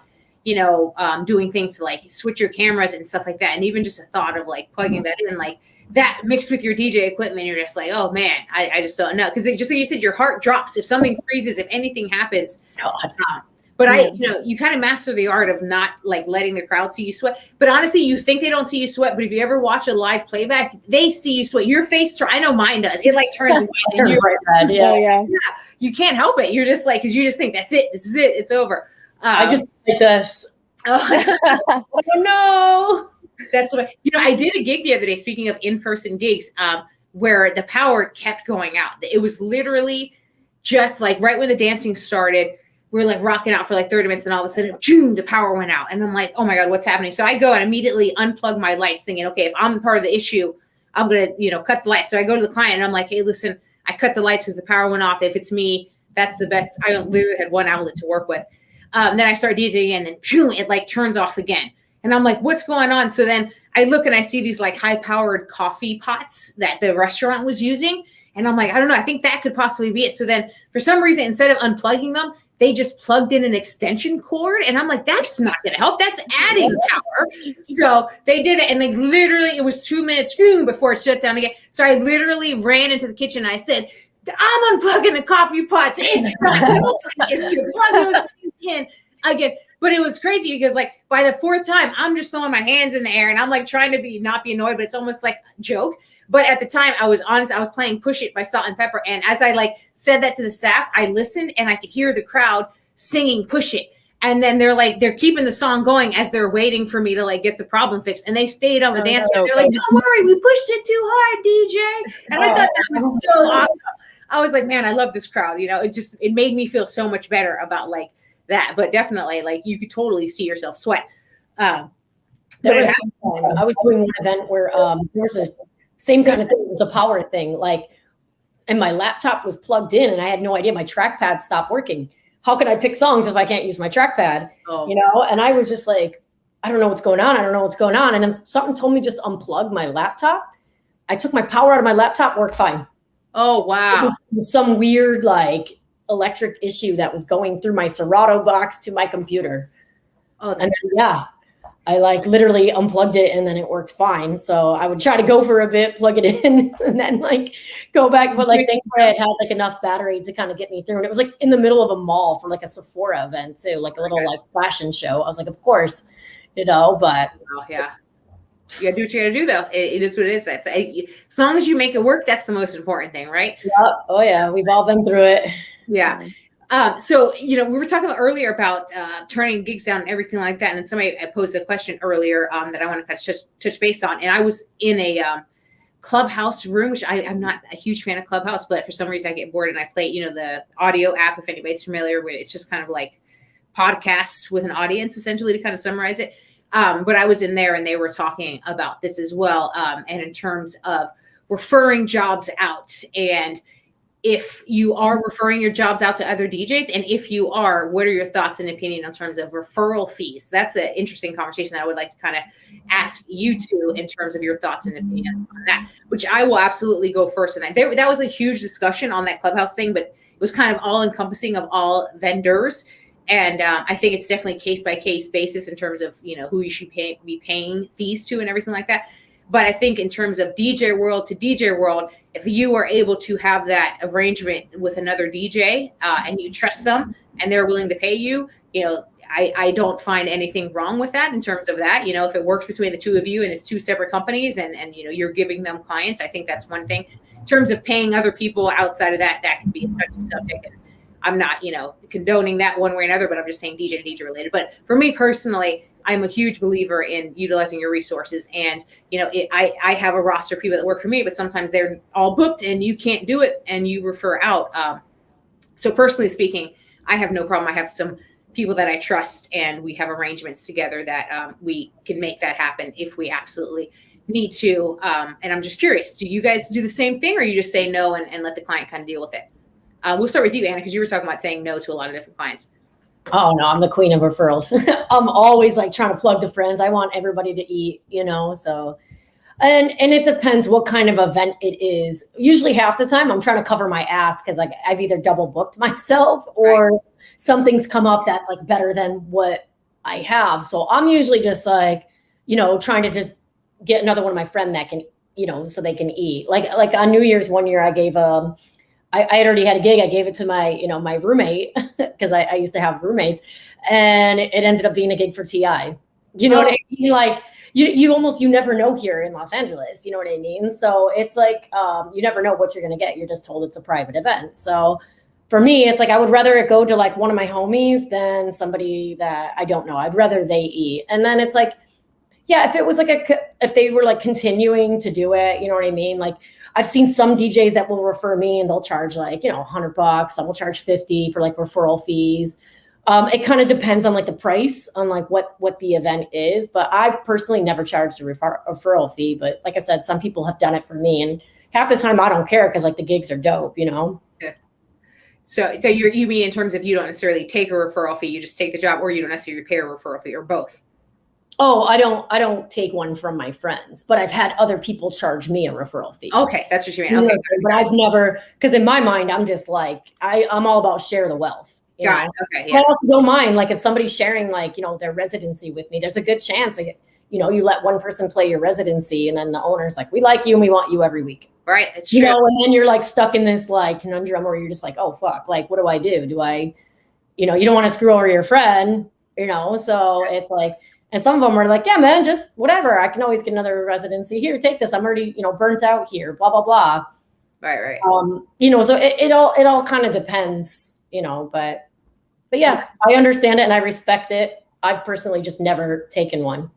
Doing things to like switch your cameras and stuff like that. And even just a thought of like plugging that in, like that mixed with your DJ equipment, you're just like, oh man, I just don't know. Cause just like you said, your heart drops if something freezes, if anything happens. But you kind of master the art of not like letting the crowd see you sweat. But honestly, you think they don't see you sweat, but if you ever watch a live playback, they see you sweat. Your face, I know mine does. It like turns white. Yeah. You can't help it. You're just like, cause you just think that's it. This is it. It's over. I just like this. Oh no. That's what I did a gig the other day, speaking of in-person gigs, where the power kept going out. It was literally just like right when the dancing started, we were like rocking out for like 30 minutes and all of a sudden, boom, the power went out. And I'm like, oh my God, what's happening? So I go and immediately unplug my lights thinking, okay, if I'm part of the issue, I'm going to, cut the lights. So I go to the client and I'm like, hey, listen, I cut the lights because the power went off. If it's me, that's the best. I literally had one outlet to work with. Then I start DJing and then boom, it like turns off again. And I'm like, what's going on? So then I look and I see these like high powered coffee pots that the restaurant was using. And I'm like, I don't know. I think that could possibly be it. So then for some reason, instead of unplugging them, they just plugged in an extension cord. And I'm like, that's not going to help. That's adding power. So they did it. And they literally, it was 2 minutes before it shut down again. So I literally ran into the kitchen. And I said, I'm unplugging the coffee pots. It's not is to plug those in again. But it was crazy because like by the fourth time, I'm just throwing my hands in the air and I'm like trying to not be annoyed, but it's almost like a joke. But at the time I was honest, I was playing Push It by Salt and Pepper. And as I like said that to the staff, I listened and I could hear the crowd singing Push It. And then they're keeping the song going as they're waiting for me to like get the problem fixed. And they stayed on the dance floor. They're like, don't worry, we pushed it too hard, DJ. And I thought that was so awesome. I was like, man, I love this crowd. It made me feel so much better about like that. But definitely like you could totally see yourself sweat. I was doing one event where there was a same kind of thing. It was a power thing. Like, and my laptop was plugged in and I had no idea my trackpad stopped working. How can I pick songs if I can't use my trackpad? And I was just like, I don't know what's going on. And then something told me just unplug my laptop. I took my power out of my laptop, worked fine. Oh, wow. It was some weird like electric issue that was going through my Serato box to my computer. I like literally unplugged it and then it worked fine. So I would try to go for a bit, plug it in and then like go back. But like thankfully I had like enough battery to kind of get me through. And it was like in the middle of a mall for like a Sephora event too, like a little like fashion show. I was like, of course, but yeah. You gotta do what you gotta do, though. It is what it is. As long as you make it work, that's the most important thing, right? Yeah. Oh yeah, we've all been through it. Yeah. So, we were talking earlier about turning gigs down and everything like that. And then somebody posed a question earlier that I want to kind of touch base on. And I was in a Clubhouse room, which I'm not a huge fan of Clubhouse, but for some reason I get bored and I play, the audio app, if anybody's familiar with it. It's just kind of like podcasts with an audience, essentially, to kind of summarize it. But I was in there and they were talking about this as well. And in terms of referring jobs out, and if you are referring your jobs out to other DJs, and if you are, what are your thoughts and opinion in terms of referral fees? That's an interesting conversation that I would like to kind of ask you two in terms of your thoughts and opinions on that, which I will absolutely go first. And that was a huge discussion on that Clubhouse thing, but it was kind of all encompassing of all vendors. And I think it's definitely case by case basis in terms of, who you should be paying fees to and everything like that. But I think in terms of DJ world to DJ world, if you are able to have that arrangement with another DJ and you trust them and they're willing to pay you, I don't find anything wrong with that in terms of that. If it works between the two of you and it's two separate companies and you're giving them clients, I think that's one thing. In terms of paying other people outside of that, that can be a touchy subject. And I'm not, condoning that one way or another, but I'm just saying DJ to DJ related. But for me personally, I'm a huge believer in utilizing your resources. And, I have a roster of people that work for me, but sometimes they're all booked and you can't do it and you refer out. So personally speaking, I have no problem. I have some people that I trust and we have arrangements together that we can make that happen if we absolutely need to. And I'm just curious, do you guys do the same thing or you just say no and let the client kind of deal with it? We'll start with you, Anna, because you were talking about saying no to a lot of different clients. Oh no, I'm the queen of referrals. I'm always like trying to plug the friends. I want everybody to eat, so, and it depends what kind of event it is. Usually half the time I'm trying to cover my ass because like I've either double booked myself or something's come up that's like better than what I have. So I'm usually just like, trying to just get another one of my friend that can, so they can eat. Like on New Year's one year I gave I had already had a gig. I gave it to my, my roommate because I used to have roommates, and it ended up being a gig for T.I. You know what I mean? Like you never know here in Los Angeles. You know what I mean? So it's like you never know what you're gonna get. You're just told it's a private event. So for me, it's like I would rather it go to like one of my homies than somebody that I don't know. I'd rather they eat. And then it's like, yeah, if it was like if they were like continuing to do it, you know what I mean? Like I've seen some DJs that will refer me and they'll charge like, $100. Some will charge 50 for like referral fees. It kind of depends on like the price on like what the event is. But I've personally never charged a referral fee. But like I said, some people have done it for me. And half the time I don't care because like the gigs are dope, Yeah. So you mean in terms of you don't necessarily take a referral fee, you just take the job, or you don't necessarily pay a referral fee, or both? Oh, I don't take one from my friends, but I've had other people charge me a referral fee. Okay, that's what you mean. Okay, but I've never, because in my mind, I'm just like, I'm all about share the wealth. Got it. Okay, yeah. I also don't mind, like if somebody's sharing like, their residency with me, there's a good chance, you let one person play your residency and then the owner's like, we like you and we want you every week. Right, it's true. And then you're like stuck in this like conundrum where you're just like, oh, fuck, like, what do I do? Do I, you don't want to screw over your friend, so it's like, and some of them are like, yeah, man, just whatever. I can always get another residency here. Take this. I'm already, burnt out here, blah, blah, blah. Right. So it all kind of depends, but yeah, I understand it and I respect it. I've personally just never taken one.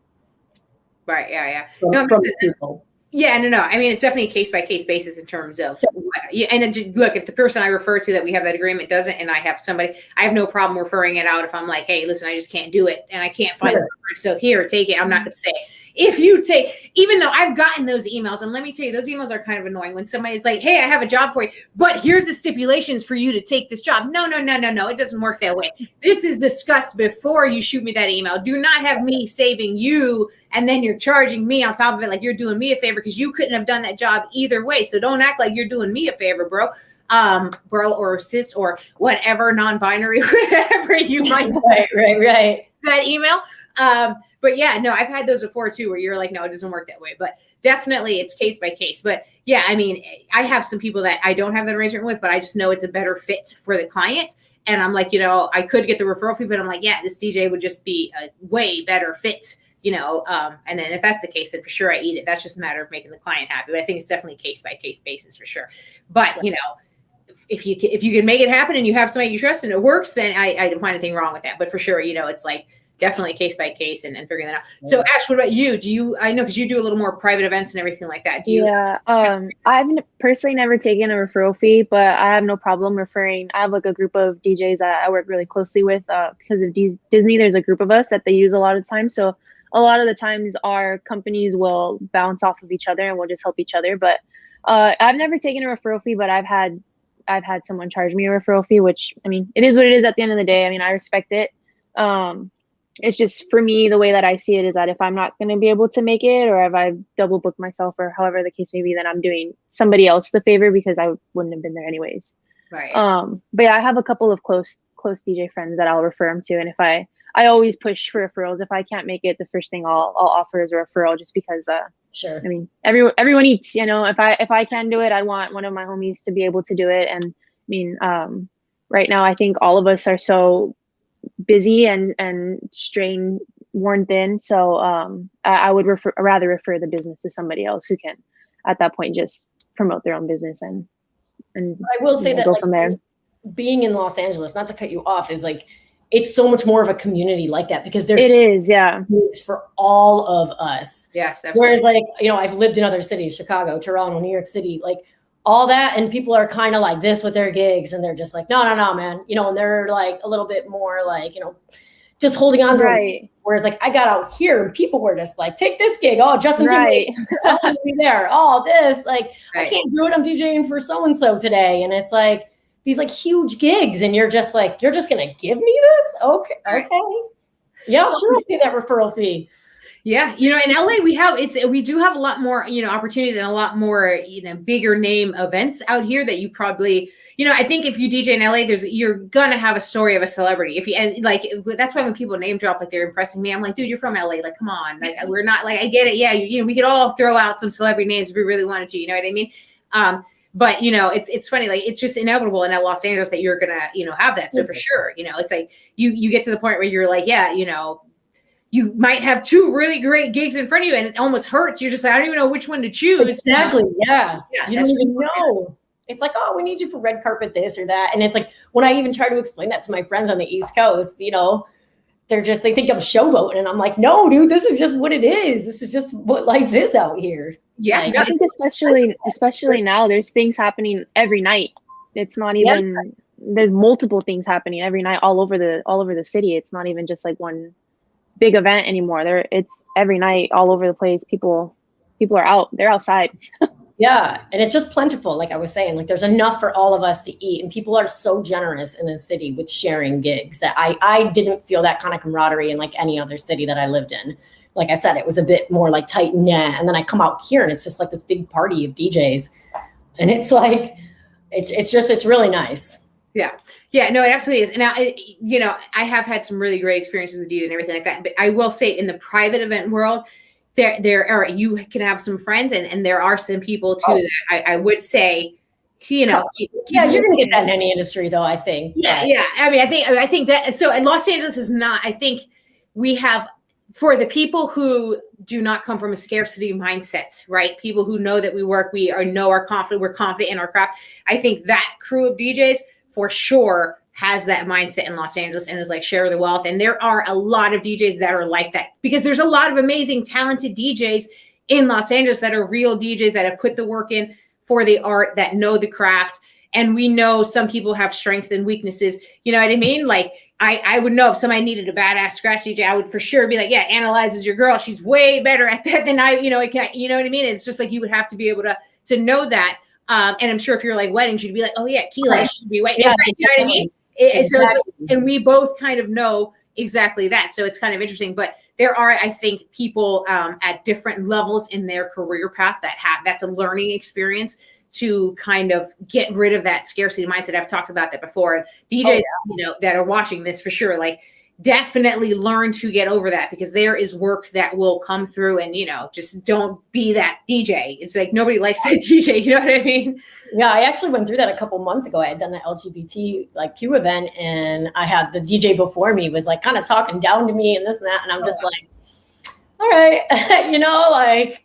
Right. Yeah. From people. Yeah, no. I mean, it's definitely a case by case basis in terms of, look, if the person I refer to that we have that agreement doesn't, and I have somebody, I have no problem referring it out if I'm like, hey, listen, I just can't do it and I can't find the number. So here, take it. I'm not going to say if you take, even though I've gotten those emails, and let me tell you, those emails are kind of annoying when somebody's like, hey, I have a job for you, but here's the stipulations for you to take this job. No. It doesn't work that way. This is discussed before you shoot me that email. Do not have me saving you and then you're charging me on top of it like you're doing me a favor because you couldn't have done that job either way. So don't act like you're doing me a favor, bro. Bro or sis or whatever, non-binary, whatever you might right. That email. But yeah, no, I've had those before too, where you're like, no, it doesn't work that way. But definitely it's case by case. But yeah, I mean, I have some people that I don't have that arrangement with, but I just know it's a better fit for the client. And I'm like, I could get the referral fee, but I'm like, yeah, this DJ would just be a way better fit, and then if that's the case, then for sure I eat it. That's just a matter of making the client happy. But I think it's definitely case by case basis for sure. But, if you can make it happen and you have somebody you trust and it works, then I don't find anything wrong with that. But for sure, it's like definitely case by case and figuring that out. So Ash, what about you? I know, because you do a little more private events and everything like that. I've personally never taken a referral fee, but I have no problem referring. I have like a group of DJs that I work really closely with because of Disney. There's a group of us that they use a lot of times. So a lot of the times our companies will bounce off of each other and we'll just help each other. But I've never taken a referral fee, but I've had someone charge me a referral fee, which, I mean, it is what it is at the end of the day. I mean, I respect it. It's just, for me, the way that I see it is that if I'm not going to be able to make it, or if I've double booked myself, or however the case may be, then I'm doing somebody else the favor because I wouldn't have been there anyways. Right. But yeah, I have a couple of close DJ friends that I'll refer them to. And if I always push for referrals. If I can't make it, the first thing I'll offer is a referral, just because, sure. I mean, everyone eats, if I can do it, I want one of my homies to be able to do it. And I mean, right now, I think all of us are so busy and strain worn thin. So I would rather refer the business to somebody else who can, at that point, just promote their own business and I will say that go from there. Being in Los Angeles, not to cut you off, is like, it's so much more of a community like that because there's it's for all of us. Yes, absolutely. Whereas like, I've lived in other cities, Chicago, Toronto, New York City, like all that. And people are kind of like this with their gigs and they're just like, no, man. And they're like a little bit more like, just holding on to it. Whereas like I got out here and people were just like, take this gig. Oh, Justin Timberlake, I want to be there. Oh, this, like, I can't do it. I'm DJing for so-and-so today. And it's like, these like huge gigs and you're just like, you're just going to give me this? Okay. Yeah, sure. I'll pay that referral fee. Yeah. In LA, we do have a lot more, opportunities and a lot more, bigger name events out here that you probably, I think if you DJ in LA, you're going to have a story of a celebrity. And like, that's why when people name drop, like they're impressing me, I'm like, dude, you're from LA. Like, come on. Like, we're not like, I get it. Yeah. We could all throw out some celebrity names if we really wanted to, you know what I mean? But, it's funny, like, it's just inevitable in Los Angeles that you're going to, have that. So for sure, it's like you get to the point where you're like, yeah, you might have two really great gigs in front of you and it almost hurts. You're just like, I don't even know which one to choose. Exactly. Yeah. You don't even know. It's like, oh, we need you for red carpet this or that. And it's like, when I even try to explain that to my friends on the East Coast, they think I'm showboating. And I'm like, no, dude, this is just what it is. This is just what life is out here. Yeah. I think especially now, there's things happening every night. It's not even, there's multiple things happening every night all over the city. It's not even just like one big event anymore. It's every night all over the place. People are out, they're outside. Yeah. And it's just plentiful. Like I was saying, like there's enough for all of us to eat. And people are so generous in this city with sharing gigs that I didn't feel that kind of camaraderie in like any other city that I lived in. Like I said, it was a bit more like tight knit. And then I come out here and it's just like this big party of DJs. And it's like, it's really nice. Yeah. Yeah, no, it absolutely is. And now, I have had some really great experiences with DJs and everything like that. But I will say in the private event world, there are, you can have some friends and there are some people too that I would say, you're going to get that in any industry though, I think. Yeah. Yeah. I mean, I think that, so Los Angeles is not, I think we have, for the people who do not come from a scarcity mindset, right? People who know that we're confident in our craft. I think that crew of DJs for sure has that mindset in Los Angeles and is like share the wealth. And there are a lot of DJs that are like that because there's a lot of amazing, talented DJs in Los Angeles that are real DJs that have put the work in for the art, that know the craft. And we know some people have strengths and weaknesses. You know what I mean? Like I would know if somebody needed a badass scratch DJ, I would for sure be like, yeah, Annalyze is your girl. She's way better at that than I, you know what I mean? It's just like, you would have to be able to know that. And I'm sure if you're like weddings, you'd be like, oh yeah, Keelez should be waiting. Yeah, you know what I mean? Exactly. And we both kind of know exactly that. So it's kind of interesting, but there are, I think, people at different levels in their career path that's a learning experience to kind of get rid of that scarcity mindset. I've talked about that before. And DJs, that are watching this for sure, like definitely learn to get over that because there is work that will come through and, just don't be that DJ. It's like, nobody likes that DJ. You know what I mean? Yeah. I actually went through that a couple months ago. I had done the LGBT Q event and I had the DJ before me was like kind of talking down to me and this and that. And I'm just like, all right, like,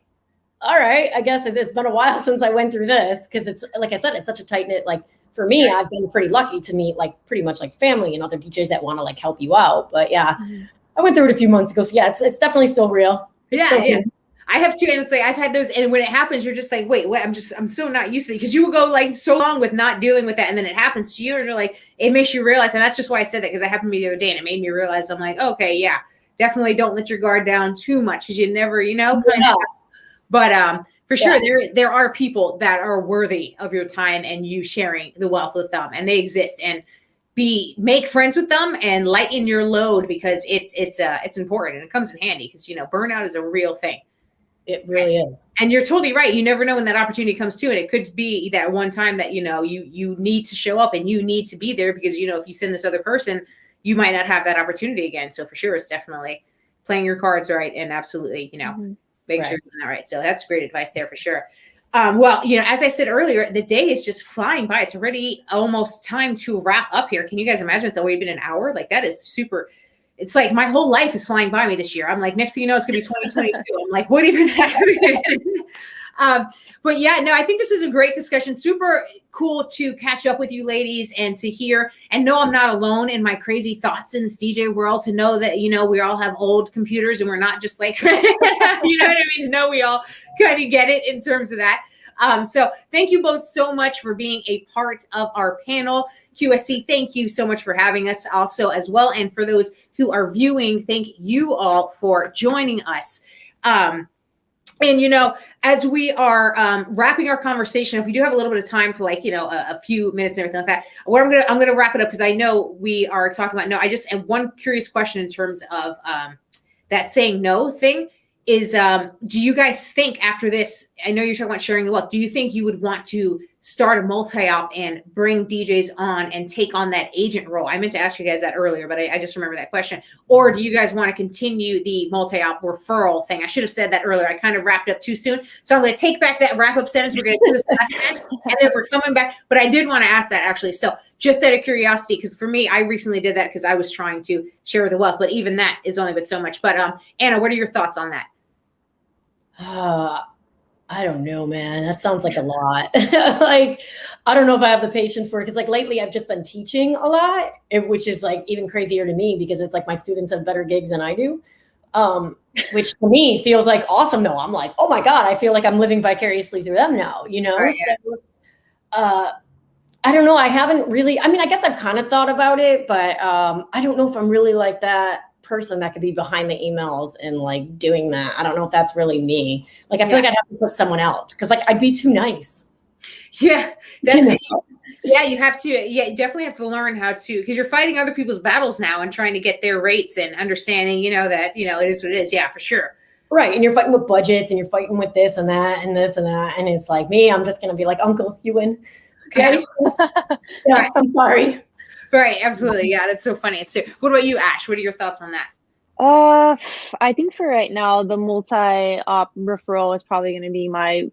all right, I guess it's been a while since I went through this, because it's, like I said, it's such a tight knit, like, for me, I've been pretty lucky to meet like pretty much like family and other DJs that want to like help you out. But yeah, I went through it a few months ago. So yeah, it's definitely still real. It's still yeah. I have too, and it's like I've had those, and when it happens, you're just like, wait, what? I'm so not used to it, because you will go like so long with not dealing with that, and then it happens to you, and you're like, it makes you realize, and that's just why I said that, because it happened to me the other day, and it made me realize, I'm like, okay, yeah, definitely don't let your guard down too much, because you never, kind of. But for sure, there are people that are worthy of your time and you sharing the wealth with them, and they exist, and make friends with them and lighten your load, because it's important, and it comes in handy, because burnout is a real thing. It really is. And you're totally right. You never know when that opportunity comes to, and it could be that one time that, you need to show up and you need to be there, because, if you send this other person, you might not have that opportunity again. So for sure, it's definitely playing your cards right, and absolutely, make sure you're doing that right. So that's great advice there for sure. Well, as I said earlier, the day is just flying by. It's already almost time to wrap up here. Can you guys imagine it's already been an hour? Like, that is super. It's like my whole life is flying by me this year. I'm like, next thing you know, it's going to be 2022. I'm like, what even happened? But yeah, no, I think this is a great discussion. Super cool to catch up with you ladies and to hear and know I'm not alone in my crazy thoughts in this DJ world, to know that, we all have old computers and we're not just like, you know what I mean? No, we all kind of get it in terms of that. So thank you both so much for being a part of our panel. QSC, thank you so much for having us also as well. And for those who are viewing, thank you all for joining us. And, as we are wrapping our conversation, if we do have a little bit of time for a few minutes and everything like that, I'm going to wrap it up, because I know we are talking about, I just have one curious question in terms of that saying no thing. Is do you guys think after this, I know you're talking about sharing the wealth, do you think you would want to start a multi-op and bring DJs on and take on that agent role? I meant to ask you guys that earlier, but I just remember that question. Or do you guys want to continue the multi-op referral thing? I should have said that earlier. I kind of wrapped up too soon. So I'm going to take back that wrap-up sentence. We're going to do this last sentence, and then we're coming back. But I did want to ask that, actually. So just out of curiosity, because for me, I recently did that because I was trying to share the wealth. But even that is only but so much. But Anna, what are your thoughts on that? I don't know, man. That sounds like a lot. Like, I don't know if I have the patience for it, because like lately I've just been teaching a lot, which is like even crazier to me, because it's like my students have better gigs than I do, which to me feels like awesome. No, I'm like, oh my God, I feel like I'm living vicariously through them now, Right, yeah. So, I don't know. I haven't really, I guess I've kind of thought about it, but I don't know if I'm really like that person that could be behind the emails and like doing that. I don't know if that's really me. Like, I feel like I'd have to put someone else, because like I'd be too nice. Yeah, that's it. Yeah, you have to. Yeah, you definitely have to learn how to, because you're fighting other people's battles now and trying to get their rates and understanding, that, it is what it is. Yeah, for sure. Right. And you're fighting with budgets and you're fighting with this and that and this and that. And it's like, me, I'm just going to be like, Uncle, you win. Okay. Yes, I'm sorry. Right. Absolutely. Yeah. That's so funny. What about you, Ash? What are your thoughts on that? I think for right now, the multi-op referral is probably going to be my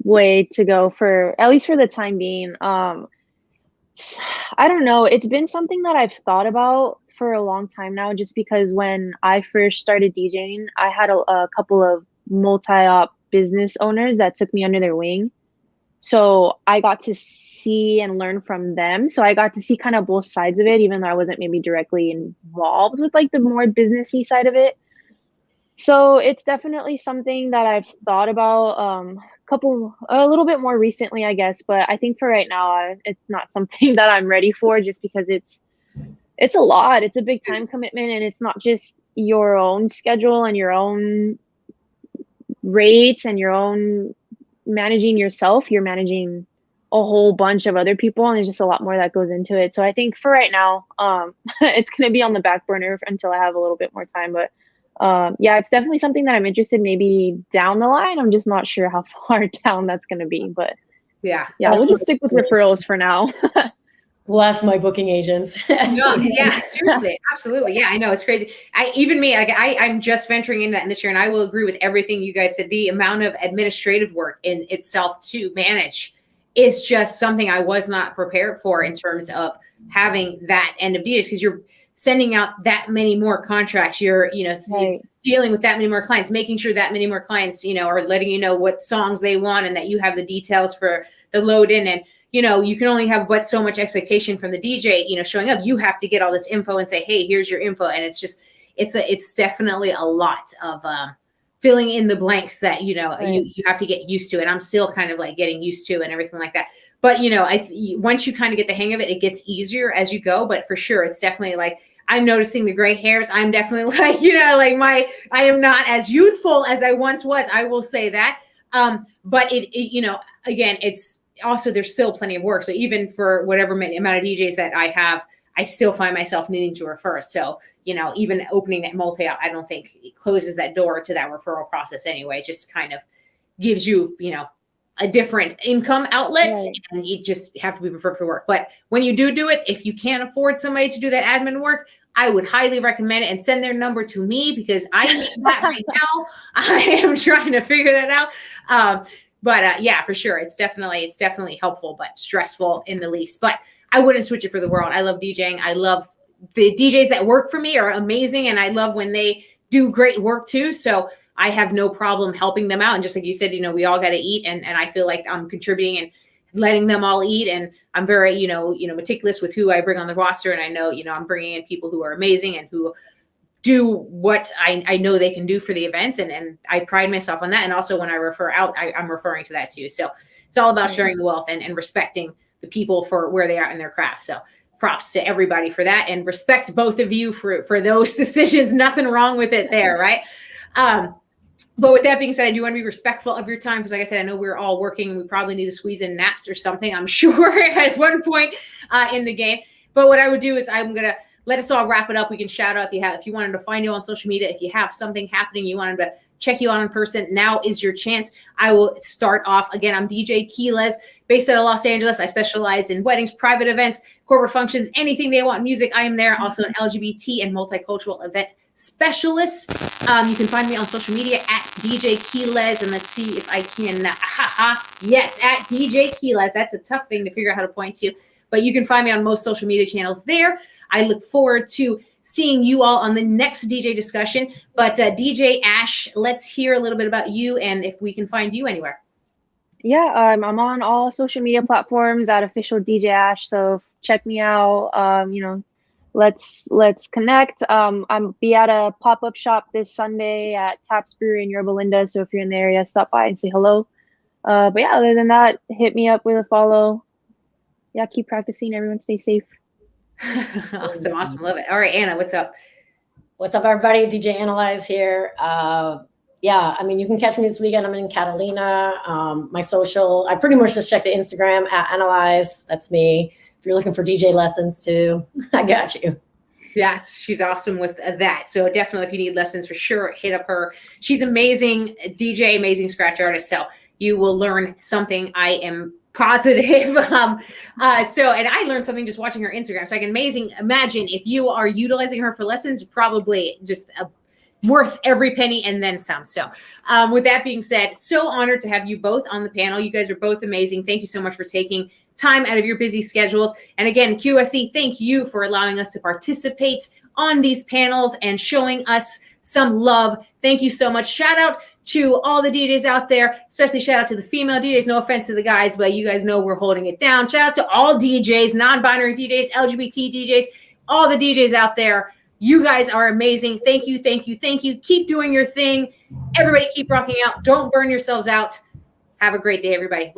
way to go, for at least for the time being. I don't know. It's been something that I've thought about for a long time now, just because when I first started DJing, I had a couple of multi-op business owners that took me under their wing. So I got to see and learn from them. So I got to see kind of both sides of it, even though I wasn't maybe directly involved with like the more businessy side of it. So it's definitely something that I've thought about a little bit more recently, I guess. But I think for right now, it's not something that I'm ready for, just because it's a lot. It's a big time commitment, and it's not just your own schedule and your own rates and your own managing yourself. You're managing a whole bunch of other people, and there's just a lot more that goes into it. So I think for right now, it's going to be on the back burner until I have a little bit more time. But yeah, it's definitely something that I'm interested maybe down the line. I'm just not sure how far down that's going to be, but yeah, we'll just stick with referrals for now. Bless my booking agents. No, yeah, seriously, absolutely. Yeah, I know, it's crazy. I'm just venturing into that this year, and I will agree with everything you guys said. The amount of administrative work in itself to manage is just something I was not prepared for, in terms of having that end of DJs, because you're sending out that many more contracts. You're, Right. dealing with that many more clients, making sure that many more clients, are letting you know what songs they want and that you have the details for the load in. And, you can only have but so much expectation from the DJ, showing up. You have to get all this info and say, hey, here's your info. And it's just, it's definitely a lot of filling in the blanks that, you have to get used to. And I'm still kind of like getting used to and everything like that. But, once you kind of get the hang of it, it gets easier as you go. But for sure, it's definitely like, I'm noticing the gray hairs. I'm definitely like, I am not as youthful as I once was. I will say that. But again, it's also, there's still plenty of work. So even for whatever amount of DJs that I have, I still find myself needing to refer. So, even opening that multi out, I don't think it closes that door to that referral process anyway. It just kind of gives you, a different income outlet, and you just have to be preferred for work. But when you do it, if you can't afford somebody to do that admin work, I would highly recommend it and send their number to me, because I need that right now. I am trying to figure that out. But yeah, for sure. It's definitely helpful, but stressful in the least. But I wouldn't switch it for the world. I love DJing. I love the DJs that work for me are amazing. And I love when they do great work too. So I have no problem helping them out. And just like you said, we all got to eat. And I feel like I'm contributing and letting them all eat. And I'm very, meticulous with who I bring on the roster. And I know, I'm bringing in people who are amazing and who do what I know they can do for the events. And I pride myself on that. And also when I refer out, I'm referring to that too. So it's all about sharing the wealth and respecting the people for where they are in their craft. So props to everybody for that, and respect both of you for those decisions. Nothing wrong with it there. Right. But with that being said, I do want to be respectful of your time, because like I said, I know we're all working and we probably need to squeeze in naps or something, I'm sure, at one point in the game. But what I would do is I'm going to let us all wrap it up. We can shout out if you wanted to find you on social media, if you have something happening, you wanted to check you out in person, now is your chance. I will start off. Again, I'm DJ Keelez, based out of Los Angeles. I specialize in weddings, private events, corporate functions, anything they want music. I am there. Also an LGBT and multicultural event specialist. You can find me on social media at DJ Keelez. And let's see if I can, yes, at DJ Keelez. That's a tough thing to figure out how to point to. But you can find me on most social media channels there. I look forward to seeing you all on the next DJ discussion. But DJ Ash, let's hear a little bit about you and if we can find you anywhere. Yeah, I'm on all social media platforms at official DJ Ash. So check me out. Let's connect. I'm be at a pop-up shop this Sunday at Taps Brewery in Yorba Linda. So if you're in the area, stop by and say hello. But yeah, other than that, hit me up with a follow. Yeah, keep practicing. Everyone stay safe. Awesome. Love it. All right, Anna, what's up? What's up, everybody? DJ Annalyze here. Yeah, I mean, you can catch me this weekend. I'm in Catalina. My social, I pretty much just check the Instagram at Annalyze. That's me. If you're looking for DJ lessons too, I got you. Yes, she's awesome with that. So definitely, if you need lessons, for sure, hit up her. She's amazing DJ, amazing scratch artist. So you will learn something. I am positive. And I learned something just watching her Instagram. So I can imagine if you are utilizing her for lessons, probably just worth every penny and then some. So with that being said, so honored to have you both on the panel. You guys are both amazing. Thank you so much for taking time out of your busy schedules. And again, QSE, thank you for allowing us to participate on these panels and showing us some love. Thank you so much. Shout out to all the DJs out there, especially shout out to the female DJs. No offense to the guys, but you guys know we're holding it down. Shout out to all DJs, non-binary DJs, LGBT DJs, all the DJs out there. You guys are amazing. Thank you, thank you, thank you. Keep doing your thing. Everybody keep rocking out. Don't burn yourselves out. Have a great day, everybody.